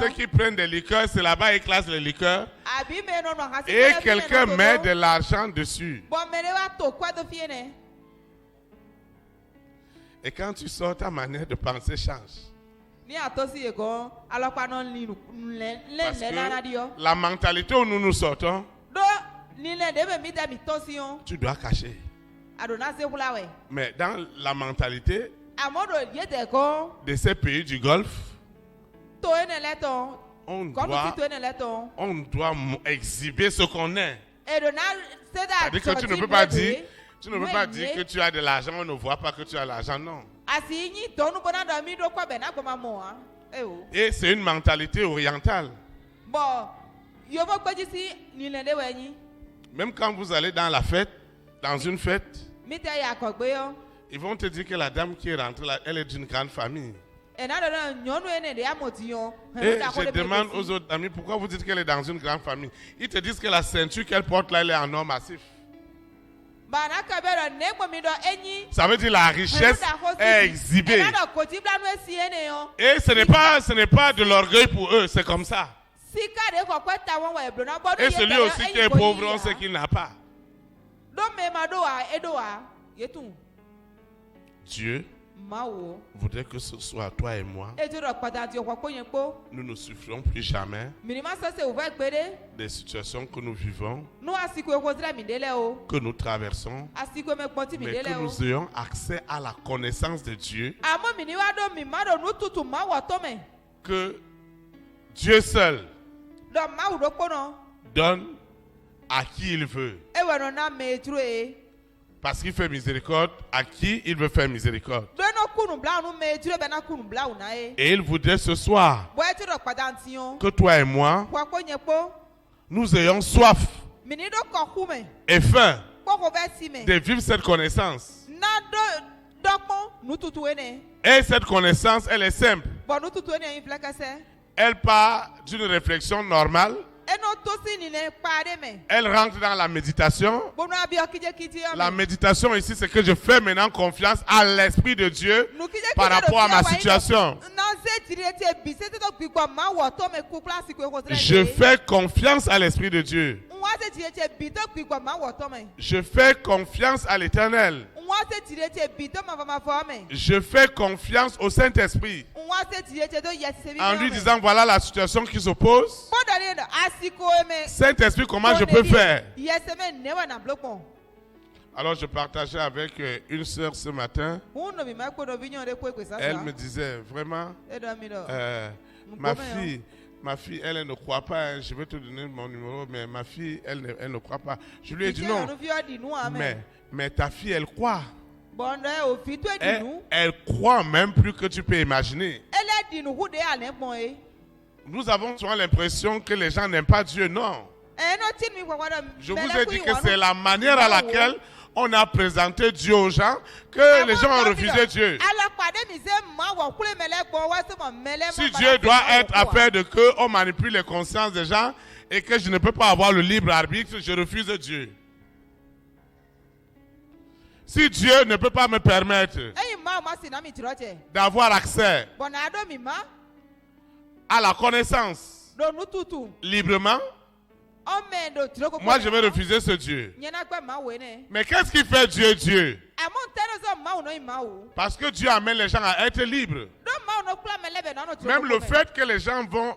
ceux qui prennent des liqueurs, c'est là-bas ils classent les liqueurs. Et quelqu'un met de l'argent dessus. Et quand tu sors, ta manière de penser change. Parce que la mentalité où nous nous sortons, tu dois cacher. Mais dans la mentalité de ces pays du Golfe, on doit exhiber ce qu'on est. C'est-à-dire que tu ne peux pas dire que tu as de l'argent, on ne voit pas que tu as de l'argent, non. Et c'est une mentalité orientale. Même quand vous allez dans la fête, dans une fête, ils vont te dire que la dame qui est rentrée là, elle est d'une grande famille. Et je demande aux autres amis, pourquoi vous dites qu'elle est dans une grande famille? Ils te disent que la ceinture qu'elle porte là, elle est en or massif. Ça veut dire la richesse est exhibée. Et ce n'est pas de l'orgueil pour eux, c'est comme ça. Et celui aussi qui est pauvre, on sait qu'il n'a pas. Dieu voudrait que ce soit toi et moi. Nous ne souffrons plus jamais des situations que nous vivons, que nous traversons, mais que nous ayons accès à la connaissance de Dieu, que Dieu seul donne à qui il veut. Parce qu'il fait miséricorde à qui il veut faire miséricorde. Et il voudrait ce soir que toi et moi, nous ayons soif et faim de vivre cette connaissance. Et cette connaissance, elle est simple. Elle part d'une réflexion normale. Elle rentre dans la méditation. La méditation ici, c'est que je fais maintenant confiance à l'Esprit de Dieu par rapport à ma situation. Je fais confiance à l'Esprit de Dieu. Je fais confiance à l'Éternel. Je fais confiance au Saint-Esprit en lui disant voilà la situation qui s'oppose. Saint-Esprit, comment je peux faire? Alors je partageais avec une sœur ce matin. Elle me disait vraiment, ma fille, elle ne croit pas. Je vais te donner mon numéro, mais ma fille, elle ne croit pas. Je lui ai dit non. Mais ta fille, elle croit. Elle croit même plus que tu peux imaginer. Nous avons souvent l'impression que les gens n'aiment pas Dieu. Non. Je vous ai dit que c'est la manière à laquelle on a présenté Dieu aux gens que les gens ont refusé Dieu. Si Dieu doit être affaire de que on manipule les consciences des gens et que je ne peux pas avoir le libre arbitre, je refuse Dieu. Si Dieu ne peut pas me permettre d'avoir accès à la connaissance librement, moi je vais refuser ce Dieu. Mais qu'est-ce qui fait Dieu Dieu? Parce que Dieu amène les gens à être libres. Même le fait que les gens vont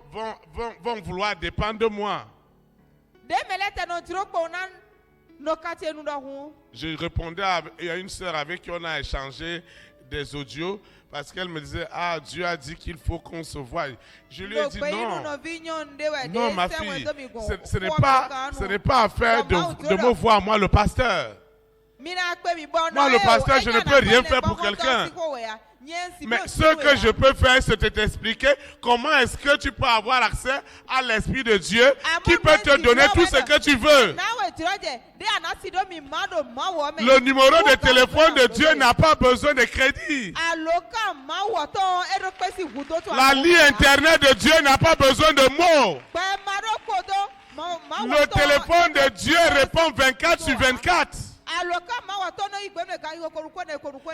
vouloir dépendre de moi. Je répondais à une sœur avec qui on a échangé des audios parce qu'elle me disait, ah, Dieu a dit qu'il faut qu'on se voie. Je lui ai dit non ma fille, ce n'est pas affaire de me voir, moi le pasteur. Moi le pasteur, je ne peux rien faire pour quelqu'un. Mais ce que je peux faire, c'est de t'expliquer comment est-ce que tu peux avoir accès à l'Esprit de Dieu qui peut te donner tout ce que tu veux. Le numéro de téléphone de Dieu n'a pas besoin de crédit. La ligne Internet de Dieu n'a pas besoin de mots. Le téléphone de Dieu répond 24 sur 24.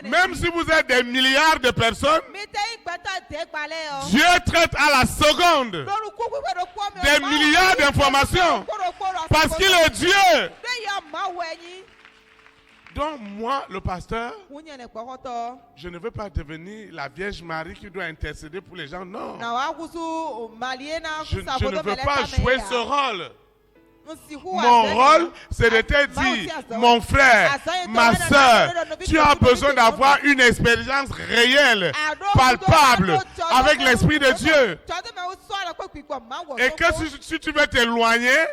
Même si vous êtes des milliards de personnes, Dieu traite à la seconde des milliards d'informations parce qu'il est Dieu. Donc moi, le pasteur, je ne veux pas devenir la Vierge Marie qui doit intercéder pour les gens. Non. Je ne veux pas jouer ce rôle. Mon rôle, c'est de te dire, mon frère, ma soeur, tu as besoin d'avoir une expérience réelle, palpable, avec l'Esprit de Dieu. Et que si tu veux t'éloigner,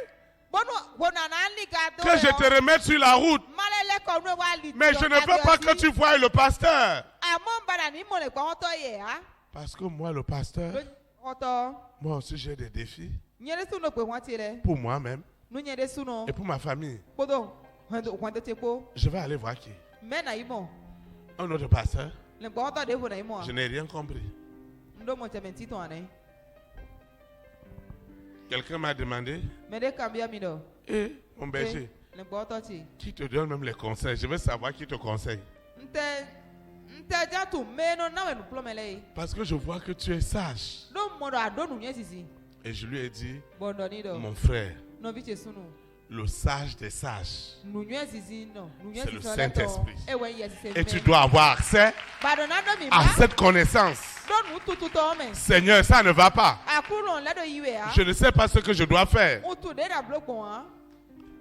que je te remette sur la route. Mais je ne veux pas que tu voies le pasteur. Parce que moi, le pasteur, moi aussi j'ai des défis. Pour moi-même. Et pour ma famille. Je vais aller voir qui? Un autre pasteur. Je n'ai rien compris. Quelqu'un m'a demandé, mon berger, qui te donne même les conseils? Je veux savoir qui te conseille. Parce que je vois que tu es sage. Et je lui ai dit, mon frère, le sage des sages, c'est le Saint-Esprit. Et tu dois avoir accès à cette connaissance. Seigneur, ça ne va pas. Je ne sais pas ce que je dois faire.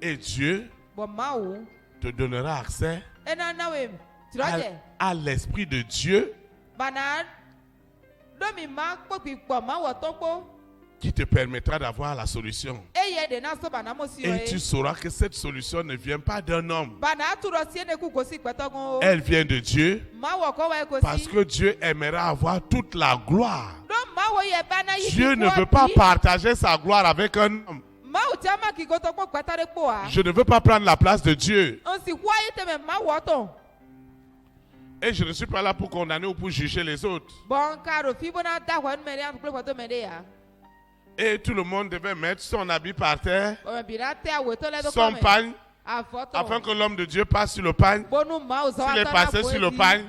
Et Dieu te donnera accès à l'Esprit de Dieu qui te permettra d'avoir la solution. Et tu sauras que cette solution ne vient pas d'un homme. Elle vient de Dieu, parce que Dieu aimerait avoir toute la gloire. Dieu ne veut pas partager sa gloire avec un homme. Je ne veux pas prendre la place de Dieu. Et je ne suis pas là pour condamner ou pour juger les autres. Et tout le monde devait mettre son habit par terre, son pagne, afin que l'homme de Dieu passe sur le pagne. S'il est passé sur le pagne,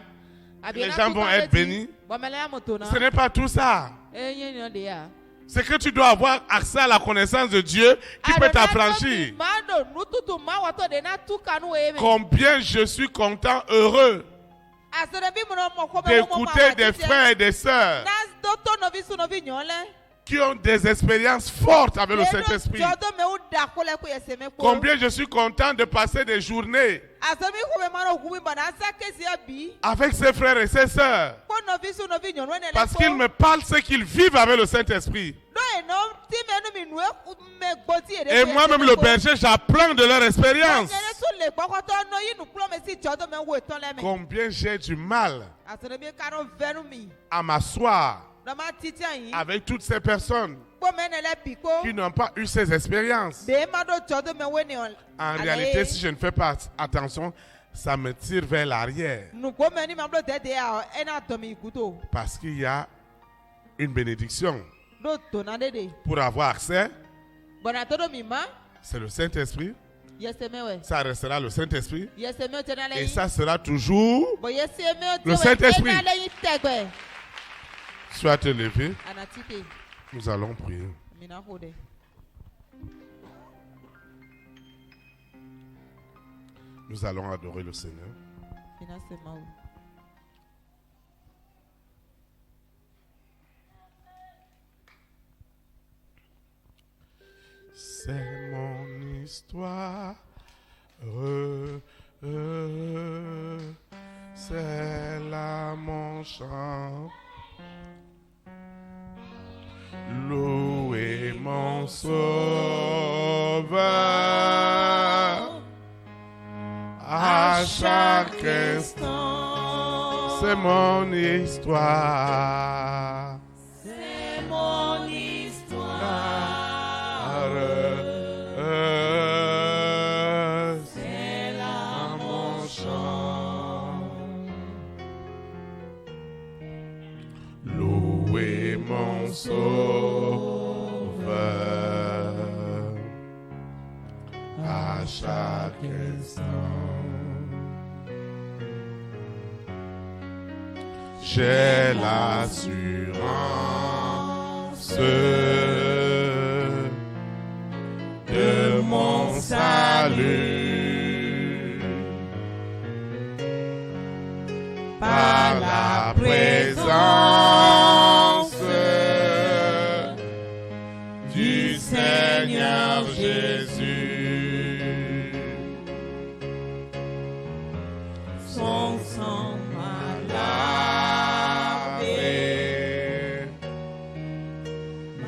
les gens vont être bénis. Ce n'est pas tout ça. C'est que tu dois avoir accès à la connaissance de Dieu qui peut t'affranchir. Combien je suis content, heureux d'écouter des frères et des sœurs qui ont des expériences fortes avec le Saint-Esprit. Combien je suis content de passer des journées avec ses frères et ses sœurs. Parce qu'ils me parlent ce qu'ils vivent avec le Saint-Esprit. Et moi-même le berger, j'apprends de leur expérience. Combien j'ai du mal à m'asseoir avec toutes ces personnes qui n'ont pas eu ces expériences. En réalité, si je ne fais pas attention, ça me tire vers l'arrière. Parce qu'il y a une bénédiction. Pour avoir accès, c'est le Saint-Esprit. Ça restera le Saint-Esprit. Et ça sera toujours le Saint-Esprit. Sois te levé. Nous allons prier. Nous allons adorer le Seigneur. C'est mon histoire, c'est là mon chant. Louez mon Sauveur à chaque instant. C'est mon histoire. C'est mon histoire. C'est là mon chant. Louez mon Sauveur à chaque instant. J'ai l'assurance de mon salut par la présence du Seigneur Jésus. Son sang m'a lavé,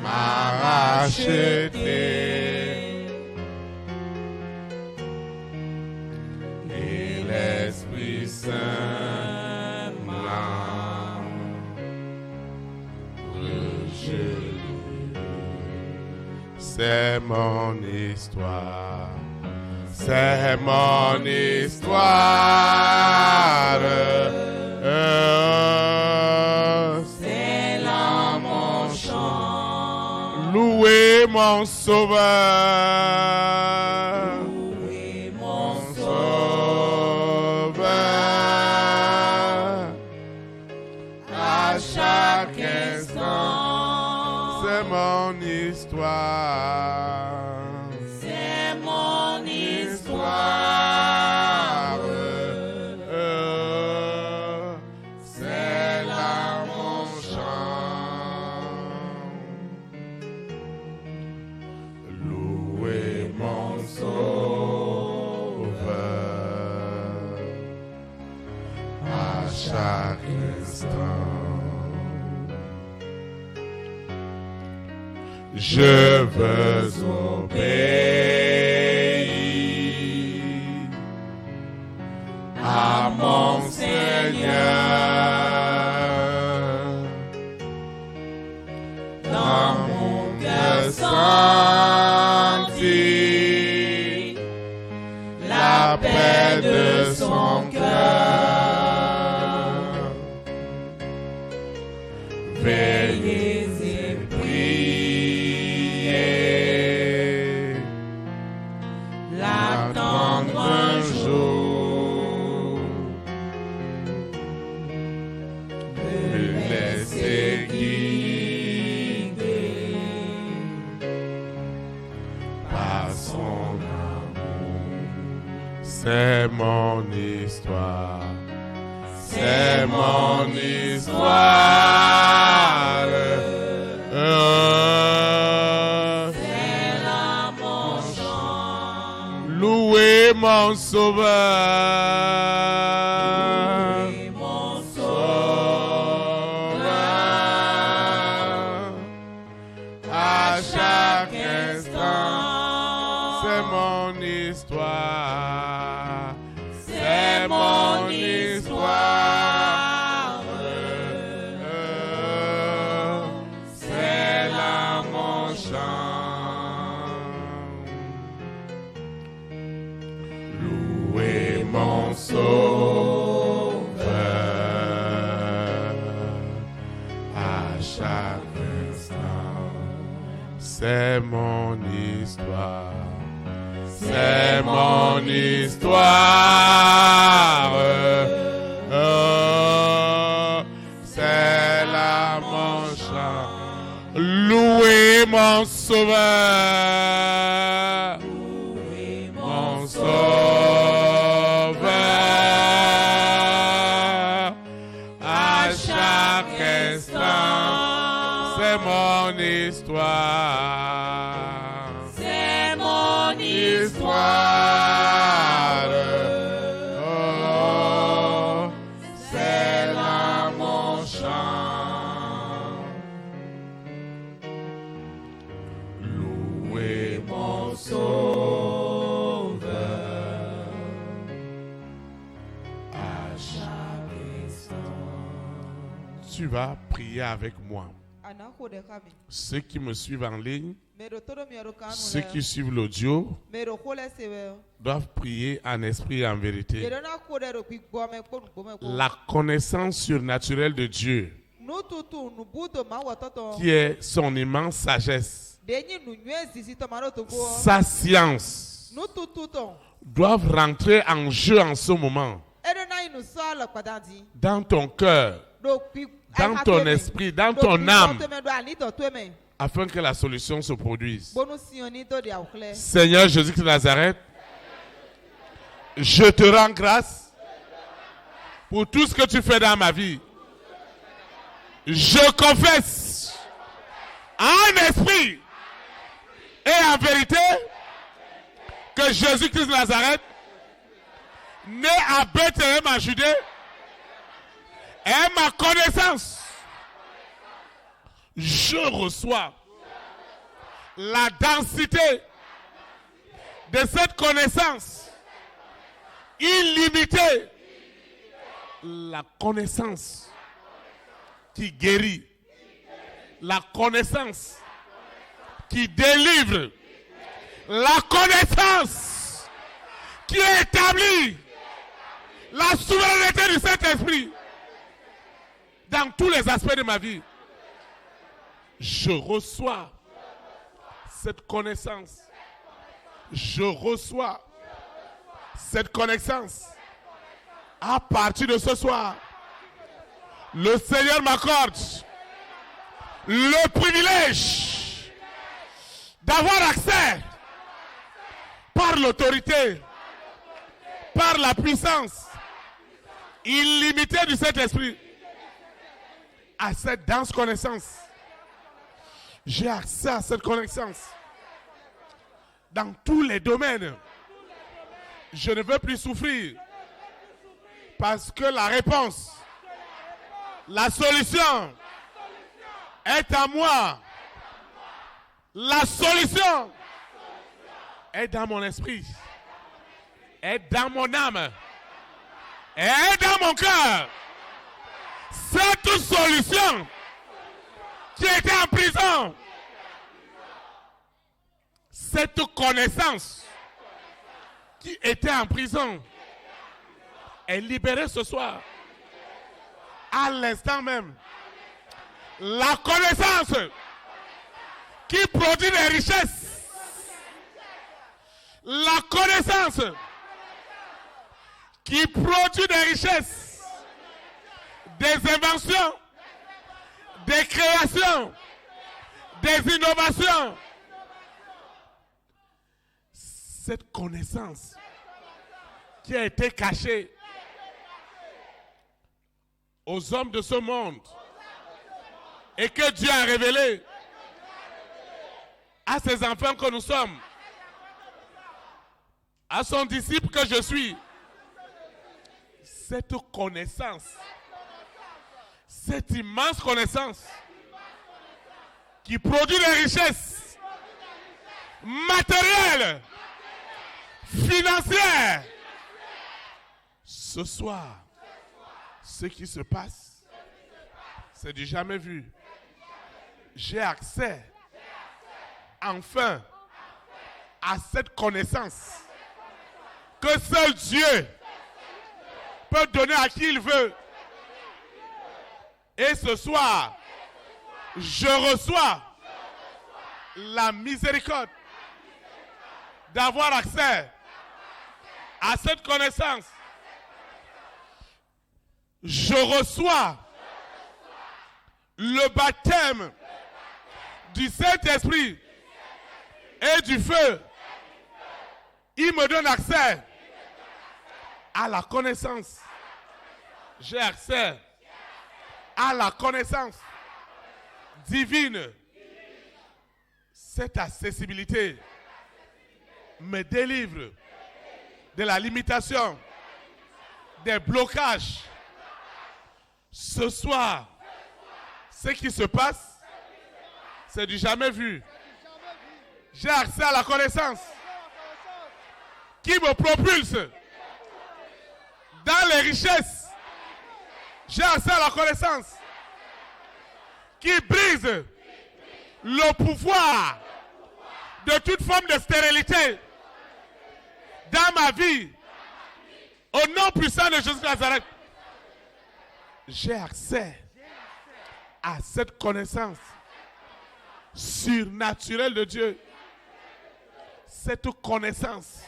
m'a racheté. C'est mon histoire, c'est mon histoire, c'est là mon chant. Louez mon Sauveur, louez mon Sauveur à chaque instant. C'est mon histoire. C'est mon histoire. C'est là mon chant. Louez mon Sauveur à chaque instant. Je veux obéir à mon Seigneur. Dans mon cœur senti la paix de son cœur. Veillez et priez, l'attendre un jour, me laisser guider par son amour. C'est mon histoire, c'est mon histoire. C'est là mon chant. Louez mon Sauveur. Louez mon Sauveur. À chaque instant, c'est mon histoire. C'est mon histoire. c'est mon histoire. C'est mon histoire. Oh, c'est là mon chant. Louez mon sauveur. Mon sauveur. À chaque instant, c'est mon histoire. C'est mon Histoire. Oh, c'est là mon chant. Louez mon sauveur à chaque instant. Tu vas prier avec moi. Ceux qui me suivent en ligne, ceux qui suivent l'audio, doivent prier en esprit et en vérité. La connaissance surnaturelle de Dieu, qui est son immense sagesse, sa science, doivent rentrer en jeu en ce moment. Dans ton cœur, dans ton esprit, dans ton âme, afin que la solution se produise. Seigneur Jésus-Christ de Nazareth, je te rends grâce pour tout ce que tu fais dans ma vie. Je confesse en esprit et en vérité que Jésus-Christ de Nazareth, né à Bethléem en Judée, est ma connaissance. Je reçois la densité de cette connaissance illimitée. La connaissance qui guérit. La connaissance qui délivre. La connaissance qui établit la souveraineté du Saint-Esprit dans tous les aspects de ma vie. Je reçois cette connaissance. Je reçois cette connaissance. À partir de ce soir, le Seigneur m'accorde le privilège d'avoir accès par l'autorité, par la puissance illimitée du Saint-Esprit à cette dense connaissance. J'ai accès à cette connaissance dans tous les domaines. Je ne veux plus souffrir parce que la réponse, la solution est à moi. La solution est dans mon esprit, est dans mon âme, est dans mon cœur. Cette solution qui était en prison, cette connaissance qui était en prison est libérée ce soir, à l'instant même. La connaissance qui produit des richesses, la connaissance qui produit des richesses, des inventions, des créations, des innovations. Cette connaissance qui a été cachée aux hommes de ce monde et que Dieu a révélé à ses enfants que nous sommes, à son disciple que je suis. Cette connaissance, cette immense connaissance qui produit des richesses matérielles, financières. Ce soir, ce qui se passe, c'est du jamais vu. J'ai accès, enfin, à cette connaissance que seul Dieu peut donner à qui il veut. Et ce soir, je reçois la miséricorde d'avoir accès à cette connaissance. Je reçois le baptême du Saint-Esprit et du feu. Il me donne accès à la connaissance. J'ai accès à la connaissance divine. Cette accessibilité me délivre de la limitation, des blocages. Ce soir, ce qui se passe, c'est du jamais vu. J'ai accès à la connaissance qui me propulse dans les richesses. J'ai accès à la connaissance qui brise le pouvoir de toute forme de stérilité dans ma vie. Au nom puissant de Jésus de Nazareth, j'ai accès à cette connaissance surnaturelle de Dieu. Cette connaissance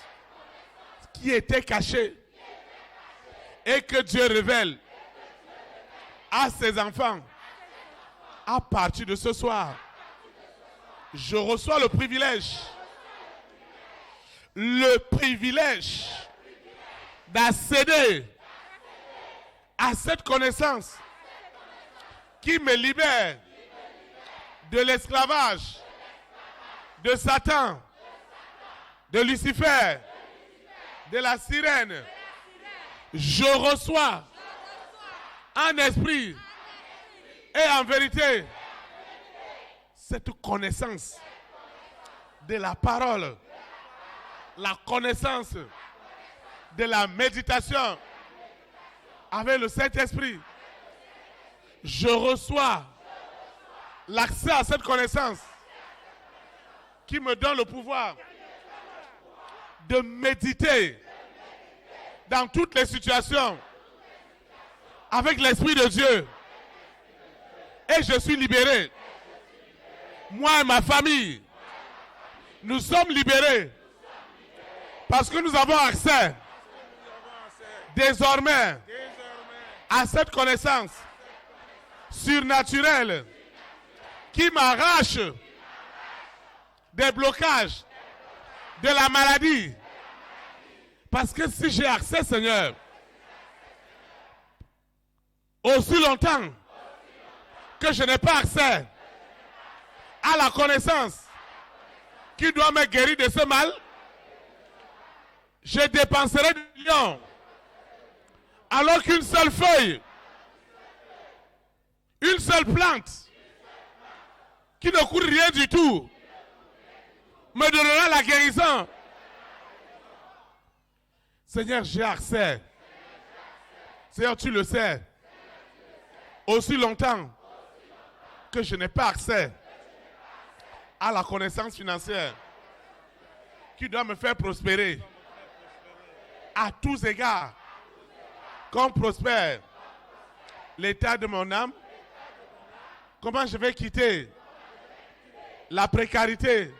qui était cachée et que Dieu révèle à ses enfants. À partir de ce soir, je reçois le privilège d'accéder à cette connaissance qui me libère de l'esclavage de Satan, de Lucifer, de la sirène. Je reçois en esprit et en vérité cette connaissance de la parole, la connaissance de la méditation avec le Saint-Esprit. Je reçois l'accès à cette connaissance qui me donne le pouvoir de méditer dans toutes les situations avec l'Esprit de Dieu. Et je suis libéré. Moi et ma famille, nous sommes libérés parce que nous avons accès désormais à cette connaissance surnaturelle qui m'arrache des blocages de la maladie. Parce que si j'ai accès, Seigneur, aussi longtemps que je n'ai pas accès à la connaissance qui doit me guérir de ce mal, je dépenserai des millions alors qu'une seule feuille, une seule plante qui ne coûte rien du tout me donnera la guérison. Seigneur, j'ai accès. Seigneur, tu le sais. Aussi longtemps que je n'ai pas accès à la connaissance financière qui doit me faire prospérer à tous égards, comme prospère l'état de mon âme, comment je vais quitter la précarité?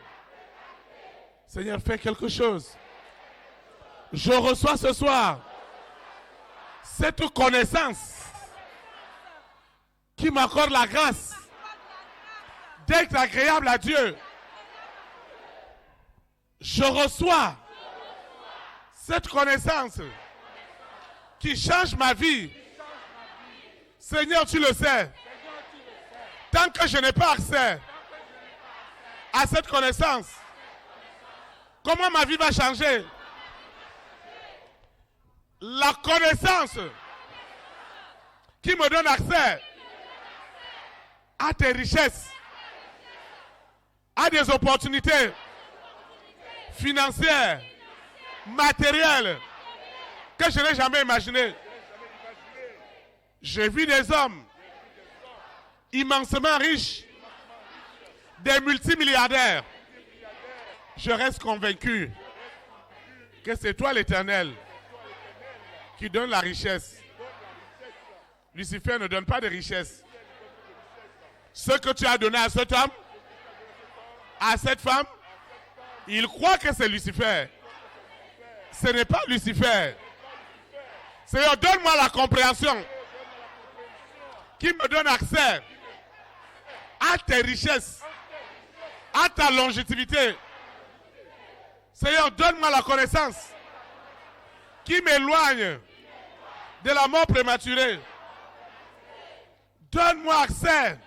Seigneur, fais quelque chose. Je reçois ce soir cette connaissance qui m'accorde la grâce d'être agréable à Dieu. Je reçois cette connaissance qui change ma vie. Seigneur, tu le sais. Tant que je n'ai pas accès à cette connaissance, comment ma vie va changer? La connaissance qui me donne accès à tes richesses, à des opportunités financières, matérielles que je n'ai jamais imaginées. J'ai vu des hommes immensément riches, des multimilliardaires. Je reste convaincu que c'est toi l'Éternel qui donne la richesse. Lucifer ne donne pas de richesse. Ce que tu as donné à cet homme à cette femme, il croit que c'est Lucifer. Ce n'est pas Lucifer. Seigneur, donne-moi la compréhension qui me donne accès à tes richesses, à ta longévité. Seigneur, donne-moi la connaissance qui m'éloigne de la mort prématurée. Donne-moi accès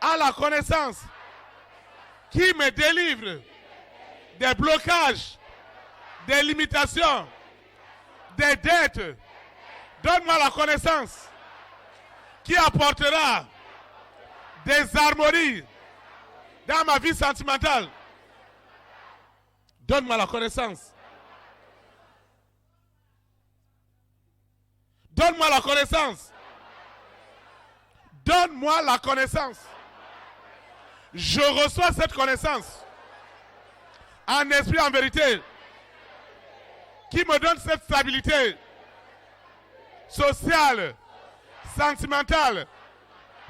à la connaissance qui me délivre des blocages, des limitations, des dettes. Donne-moi la connaissance qui apportera des harmonies dans ma vie sentimentale. Donne-moi la connaissance. Donne-moi la connaissance. Donne-moi la connaissance. Je reçois cette connaissance en esprit, en vérité, qui me donne cette stabilité sociale, sentimentale,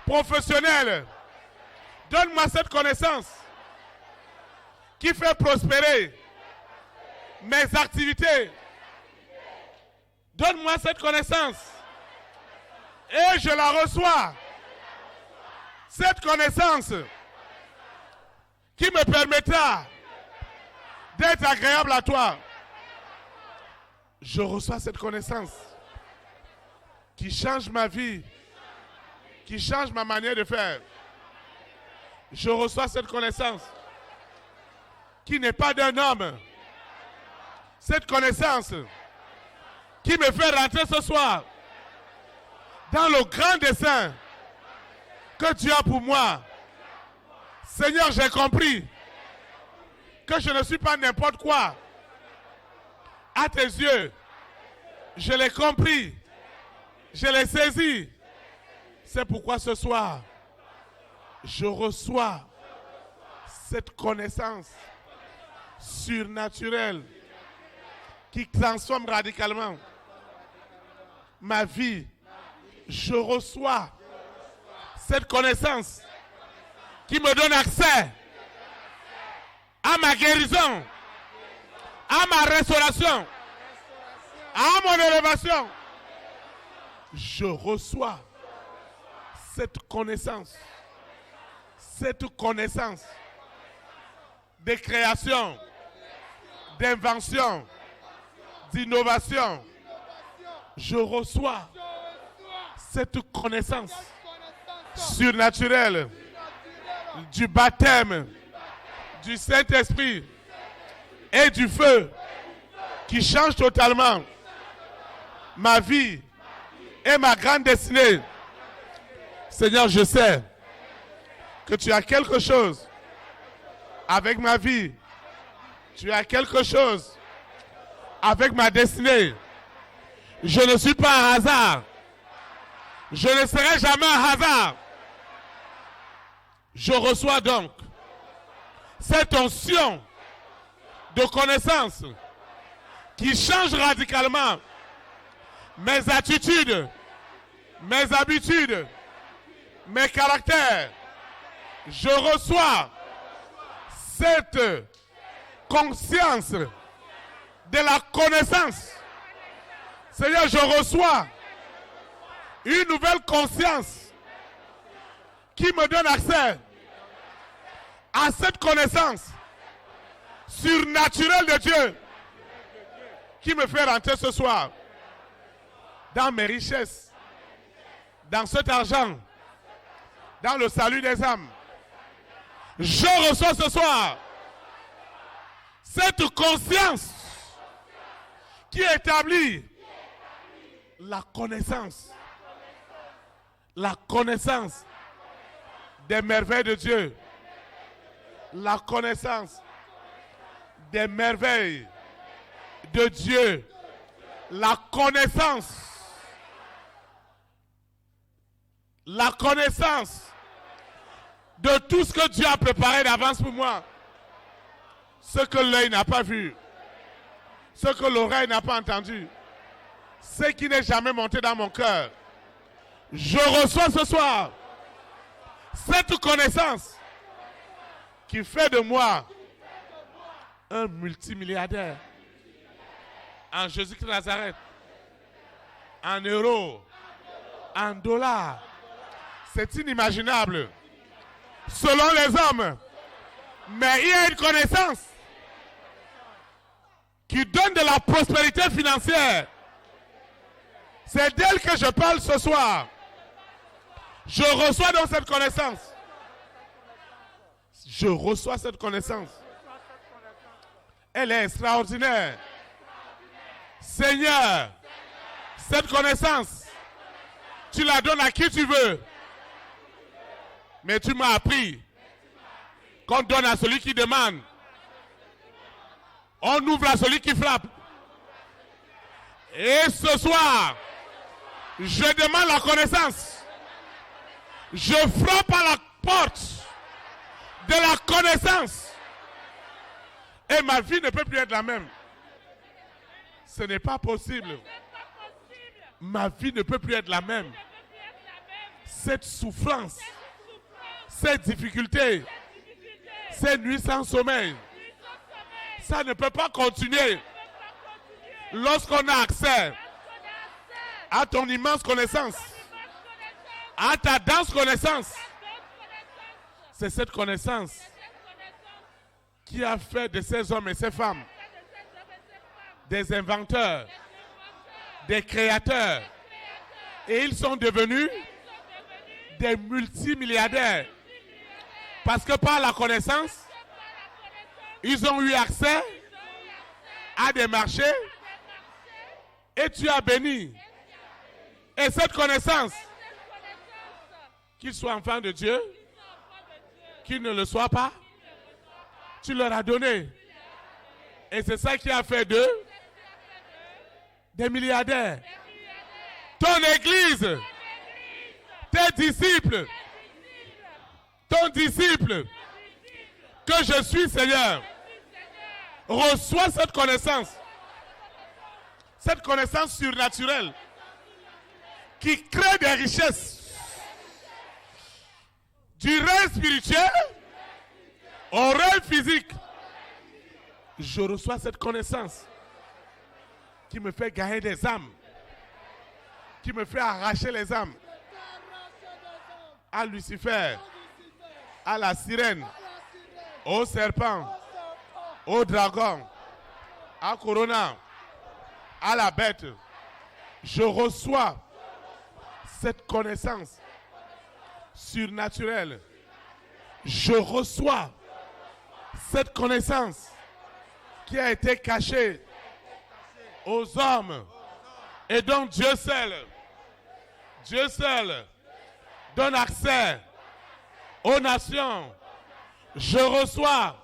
professionnelle. Donne-moi cette connaissance qui fait prospérer mes activités. Donne-moi cette connaissance et je la reçois. Cette connaissance qui me permettra d'être agréable à toi. Je reçois cette connaissance qui change ma vie, qui change ma manière de faire. Je reçois cette connaissance qui n'est pas d'un homme. Cette connaissance qui me fait rentrer ce soir dans le grand dessein que tu as pour moi. Seigneur, j'ai compris que je ne suis pas n'importe quoi. À tes yeux, je l'ai compris, je l'ai saisi. C'est pourquoi ce soir, je reçois cette connaissance surnaturelle qui transforme radicalement ma vie. Je reçois cette connaissance qui me donne accès à ma guérison, à ma restauration, à mon élévation. Je reçois cette connaissance de création, d'invention, d'innovation. Je reçois cette connaissance surnaturelle du baptême du Saint-Esprit et du feu qui change totalement ma vie et ma grande destinée. Seigneur, je sais que tu as quelque chose avec ma vie. Tu as quelque chose avec ma destinée. Je ne suis pas un hasard. Je ne serai jamais un hasard. Je reçois donc cette onction de connaissance qui change radicalement mes attitudes, mes habitudes, mes caractères. Je reçois cette conscience de la connaissance. Seigneur, je reçois une nouvelle conscience qui me donne accès à cette connaissance surnaturelle de Dieu qui me fait rentrer ce soir dans mes richesses, dans cet argent, dans le salut des âmes. Je reçois ce soir cette conscience qui établit la connaissance des merveilles de Dieu, la connaissance des merveilles de Dieu, la connaissance de tout ce que Dieu a préparé d'avance pour moi, ce que l'œil n'a pas vu, ce que l'oreille n'a pas entendu, ce qui n'est jamais monté dans mon cœur. Je reçois ce soir cette connaissance qui fait de moi un multimilliardaire. En Jésus-Christ de Nazareth. En euros. En dollars. C'est inimaginable. Selon les hommes. Mais il y a une connaissance qui donne de la prospérité financière. C'est d'elle que je parle ce soir. Je reçois donc cette connaissance. Je reçois cette connaissance. Elle est extraordinaire. Seigneur, cette connaissance, tu la donnes à qui tu veux. Mais tu m'as appris qu'on donne à celui qui demande. On ouvre à celui qui frappe. Et ce soir, je demande la connaissance. Je frappe à la porte de la connaissance. Et ma vie ne peut plus être la même. Ce n'est pas possible. Ma vie ne peut plus être la même. Cette souffrance, cette difficulté, ces nuits sans sommeil, ça ne peut pas continuer lorsqu'on a accès à ton immense connaissance, à ta dense connaissance. C'est cette connaissance qui a fait de ces hommes et ces femmes des inventeurs, des créateurs. Et ils sont devenus des multimilliardaires. Parce que par la connaissance, ils ont eu accès à des marchés et tu as béni. Et cette connaissance, qu'ils soient enfants de Dieu, qu'ils ne le soient pas, tu leur as donné. Et c'est ça qui a fait d'eux des milliardaires. Ton église, tes disciples, ton disciple, que je suis Seigneur, reçois cette connaissance surnaturelle qui crée des richesses du règne spirituel au règne physique. Je reçois cette connaissance qui me fait gagner des âmes, qui me fait arracher les âmes à Lucifer, à la sirène, au serpent, au dragon, à Corona, à la bête. Je reçois cette connaissance surnaturelle. Je reçois cette connaissance qui a été cachée aux hommes et donc Dieu seul donne accès aux nations. Je reçois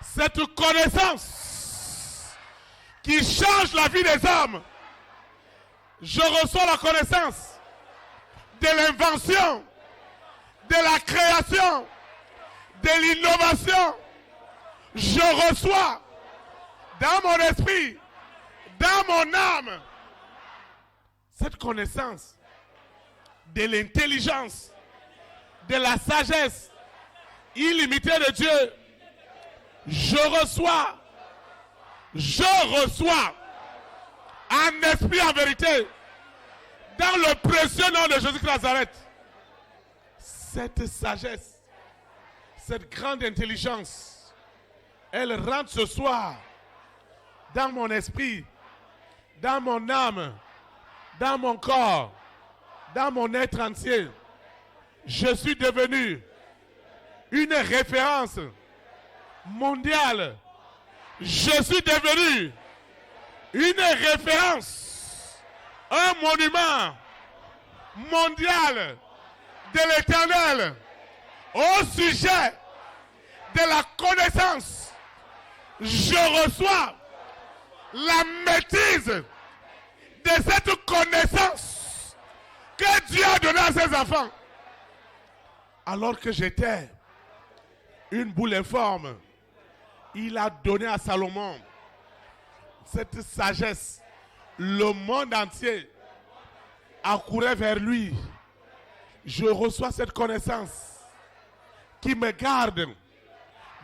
cette connaissance qui change la vie des hommes. Je reçois la connaissance de l'invention, de la création, de l'innovation. Je reçois dans mon esprit, dans mon âme, cette connaissance de l'intelligence, de la sagesse illimitée de Dieu. Je reçois en esprit, en vérité, dans le précieux nom de Jésus-Christ de Nazareth, cette sagesse, cette grande intelligence, elle rentre ce soir dans mon esprit, dans mon âme, dans mon corps, dans mon être entier. Je suis devenu une référence mondiale. Je suis devenu une référence, un monument mondial de l'Éternel au sujet de la connaissance. Je reçois la maîtrise de cette connaissance que Dieu a donnée à ses enfants. Alors que j'étais une boule informe, il a donné à Salomon cette sagesse. Le monde entier accourait vers lui. Je reçois cette connaissance qui me garde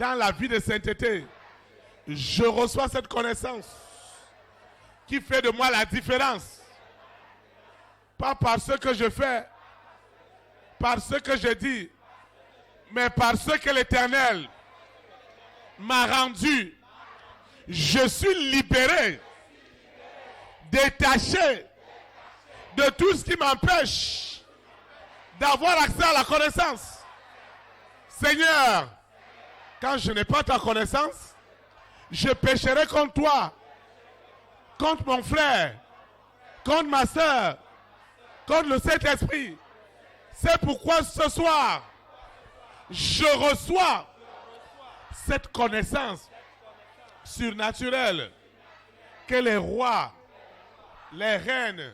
dans la vie de sainteté. Je reçois cette connaissance qui fait de moi la différence. Pas par ce que je fais, par ce que je dis, mais par ce que l'Éternel m'a rendu. Je suis libéré, détaché de tout ce qui m'empêche d'avoir accès à la connaissance. Seigneur, quand je n'ai pas ta connaissance, je pécherai contre toi, contre mon frère, contre ma soeur, contre le Saint-Esprit. C'est pourquoi ce soir, je reçois cette connaissance surnaturelle que les rois, les reines,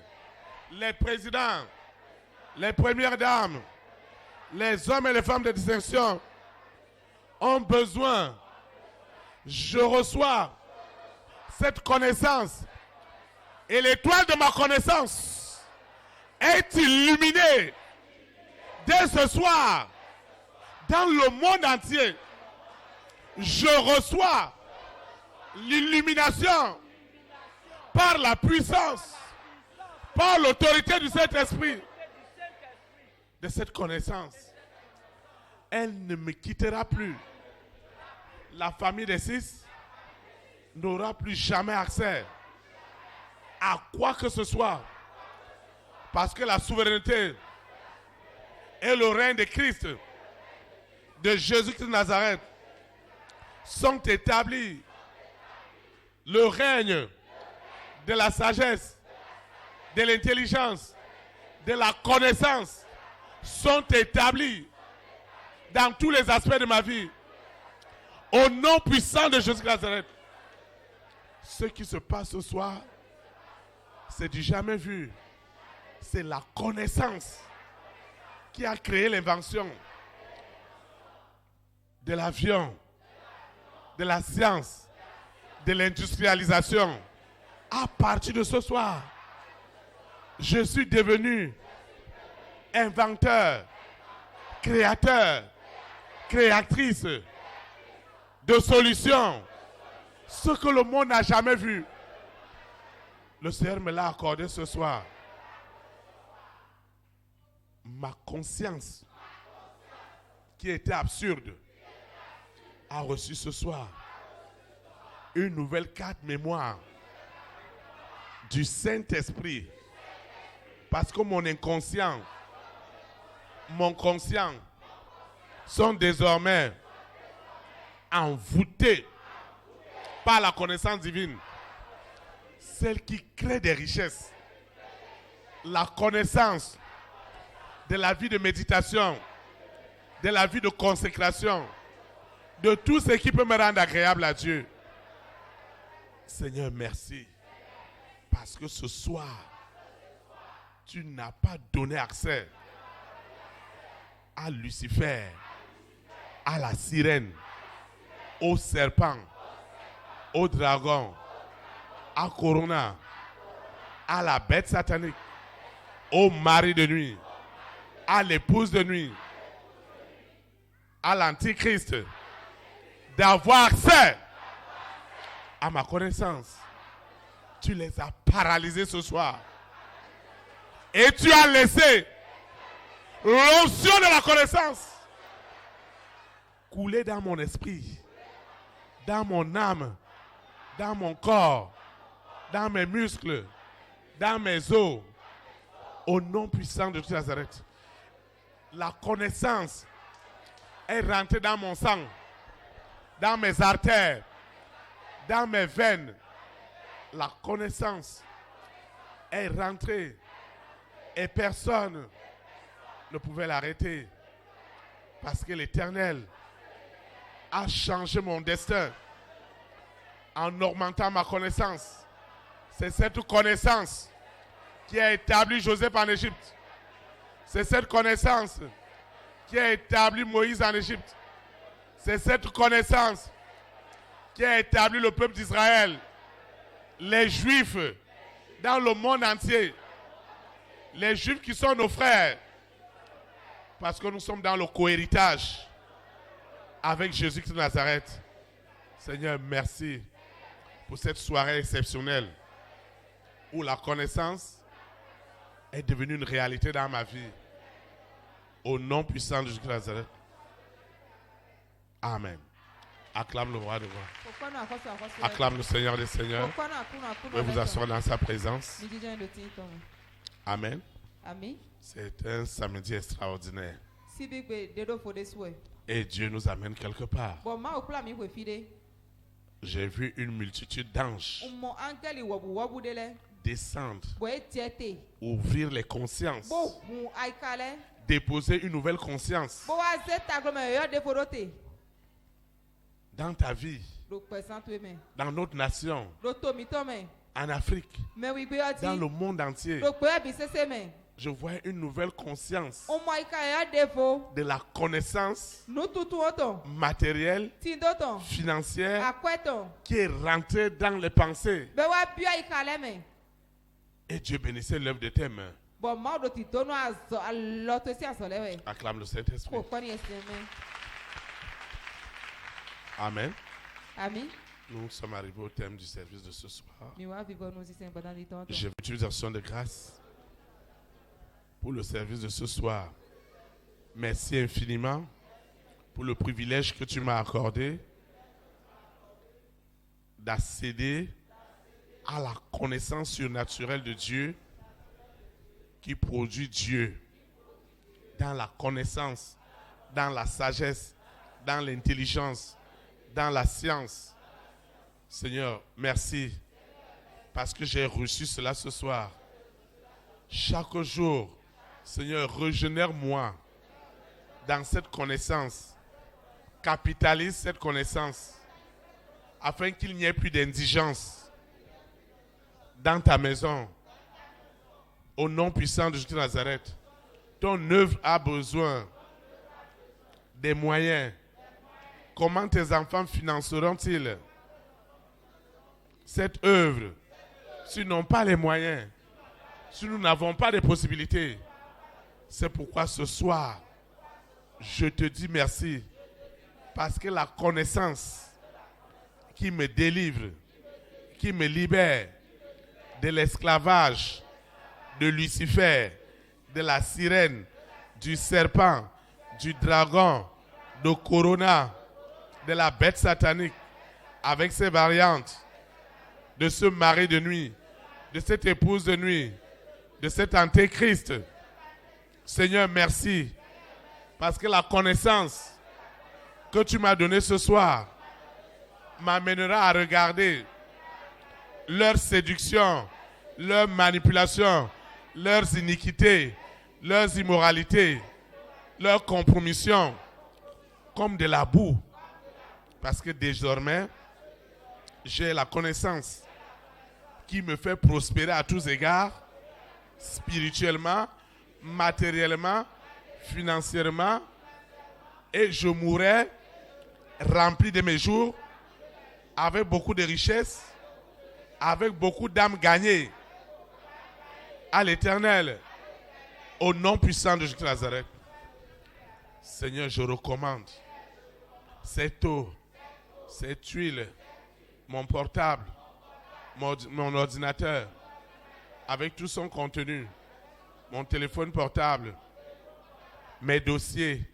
les présidents, les premières dames, les hommes et les femmes de distinction ont besoin. Je reçois cette connaissance et l'étoile de ma connaissance est illuminée dès ce soir dans le monde entier. Je reçois l'illumination par la puissance, par l'autorité du Saint-Esprit de cette connaissance. Elle ne me quittera plus. La famille des 6 n'aura plus jamais accès à quoi que ce soit, parce que la souveraineté et le règne de Christ, de Jésus-Christ de Nazareth, sont établis. Le règne de la sagesse, de l'intelligence, de la connaissance sont établis dans tous les aspects de ma vie. Au nom puissant de Jésus-Christ de Nazareth. Ce qui se passe ce soir, c'est du jamais vu. C'est la connaissance qui a créé l'invention de l'avion, de la science, de l'industrialisation. À partir de ce soir, je suis devenu inventeur, créateur, créatrice de solutions. Ce que le monde n'a jamais vu, le Seigneur me l'a accordé ce soir. Ma conscience, qui était absurde, a reçu ce soir une nouvelle carte mémoire du Saint-Esprit. Parce que mon inconscient, mon conscient sont désormais envoûtés par la connaissance divine. Celle qui crée des richesses. La connaissance de la vie de méditation, de la vie de consécration, de tout ce qui peut me rendre agréable à Dieu. Seigneur, merci. Parce que ce soir, tu n'as pas donné accès à Lucifer, à la sirène, au serpent, au dragon, à Corona, à la bête satanique, au mari de nuit, à l'épouse de nuit, à l'antichrist, d'avoir accès à ma connaissance. Tu les as paralysés ce soir. Et tu as laissé l'onction de la connaissance couler dans mon esprit, dans mon âme, dans mon corps, dans mes muscles, dans mes os, au nom puissant de Nazareth. La connaissance est rentrée dans mon sang, dans mes artères, dans mes veines. La connaissance est rentrée et personne ne pouvait l'arrêter parce que l'Éternel a changé mon destin en augmentant ma connaissance. C'est cette connaissance qui a établi Joseph en Égypte. C'est cette connaissance qui a établi Moïse en Égypte. C'est cette connaissance qui a établi le peuple d'Israël, les Juifs dans le monde entier, les Juifs qui sont nos frères, parce que nous sommes dans le cohéritage. avec Jésus-Christ de Nazareth. Seigneur, merci pour cette soirée exceptionnelle où la connaissance est devenue une réalité dans ma vie. Au nom puissant de Jésus-Christ de Nazareth. Amen. Acclame le roi de roi. Acclame le Seigneur des seigneurs. Vous pouvez vous asseoir dans sa présence. Amen. C'est un samedi extraordinaire. Et Dieu nous amène quelque part. J'ai vu une multitude d'anges descendre, ouvrir les consciences, déposer une nouvelle conscience dans ta vie, dans notre nation, en Afrique, dans le monde entier. Je vois une nouvelle conscience de la connaissance matérielle, financière, qui est rentrée dans les pensées. Et Dieu bénissait l'œuvre de tes mains. Acclame le Saint-Esprit. Amen. Nous sommes arrivés au thème du service de ce soir. Je veux l'utilisation de grâce pour le service de ce soir. Merci infiniment pour le privilège que tu m'as accordé d'accéder à la connaissance surnaturelle de Dieu qui produit Dieu dans la connaissance, dans la sagesse, dans l'intelligence, dans la science. Seigneur, merci parce que j'ai reçu cela ce soir. Chaque jour, Seigneur, régénère-moi dans cette connaissance. Capitalise cette connaissance afin qu'il n'y ait plus d'indigence dans ta maison. Au nom puissant de Jésus de Nazareth, ton œuvre a besoin des moyens. Comment tes enfants financeront-ils cette œuvre s'ils n'ont pas les moyens, si nous n'avons pas de possibilités? C'est pourquoi ce soir, je te dis merci. Parce que la connaissance qui me délivre, qui me libère de l'esclavage de Lucifer, de la sirène, du serpent, du dragon, de Corona, de la bête satanique, avec ses variantes, de ce mari de nuit, de cette épouse de nuit, de cet antéchrist. Seigneur, merci, parce que la connaissance que tu m'as donnée ce soir m'amènera à regarder leur séduction, leur manipulation, leurs iniquités, leurs immoralités, leurs compromissions comme de la boue. Parce que désormais, j'ai la connaissance qui me fait prospérer à tous égards, spirituellement, matériellement, financièrement, et je mourrai rempli de mes jours, avec beaucoup de richesses, avec beaucoup d'âmes gagnées à l'Éternel, au nom puissant de Jésus de Nazareth. Seigneur, je recommande cette eau, cette huile, mon portable, mon ordinateur, avec tout son contenu, mon téléphone portable, mes dossiers,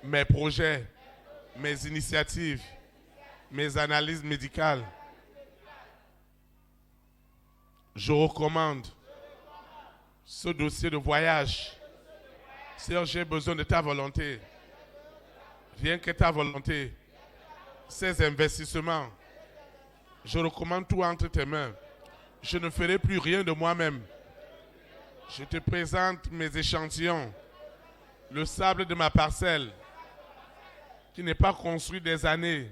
mes projets, mes initiatives, mes analyses médicales. Je recommande ce dossier de voyage. Seigneur, j'ai besoin de ta volonté. Rien que ta volonté. Ces investissements, je recommande tout entre tes mains. Je ne ferai plus rien de moi-même. Je te présente mes échantillons. Le sable de ma parcelle, qui n'est pas construit des années.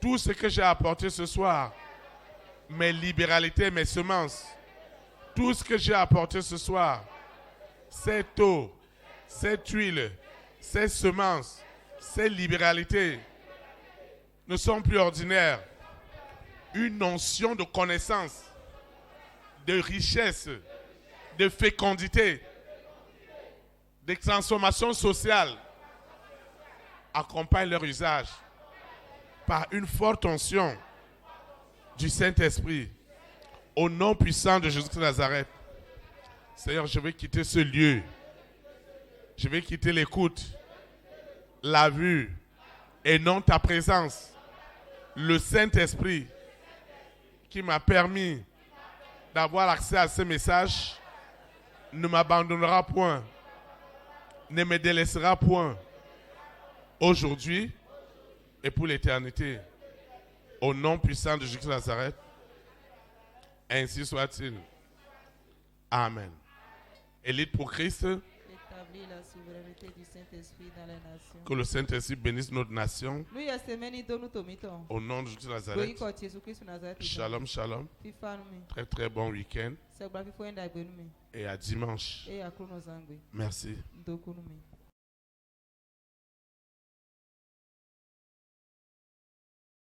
Tout ce que j'ai apporté ce soir, mes libéralités, mes semences, tout ce que j'ai apporté ce soir, cette eau, cette huile, ces semences, ces libéralités, ne sont plus ordinaires. Une onction de connaissance, de richesse, de fécondité, de transformation sociale, accompagne leur usage par une forte onction du Saint-Esprit. Au nom puissant de Jésus-Christ de Nazareth. Seigneur, je vais quitter ce lieu. Je vais quitter l'écoute, la vue et non ta présence. Le Saint-Esprit qui m'a permis d'avoir accès à ce message ne m'abandonnera point, ne me délaissera point, aujourd'hui et pour l'éternité. Au nom puissant de Jésus de Nazareth, ainsi soit-il. Amen. Élite pour Christ. Établis la souveraineté du Saint-Esprit dans les nations. Que le Saint-Esprit bénisse notre nation. Au nom de Jésus de Nazareth. Shalom, shalom. Très très bon week-end. Et à dimanche. Merci.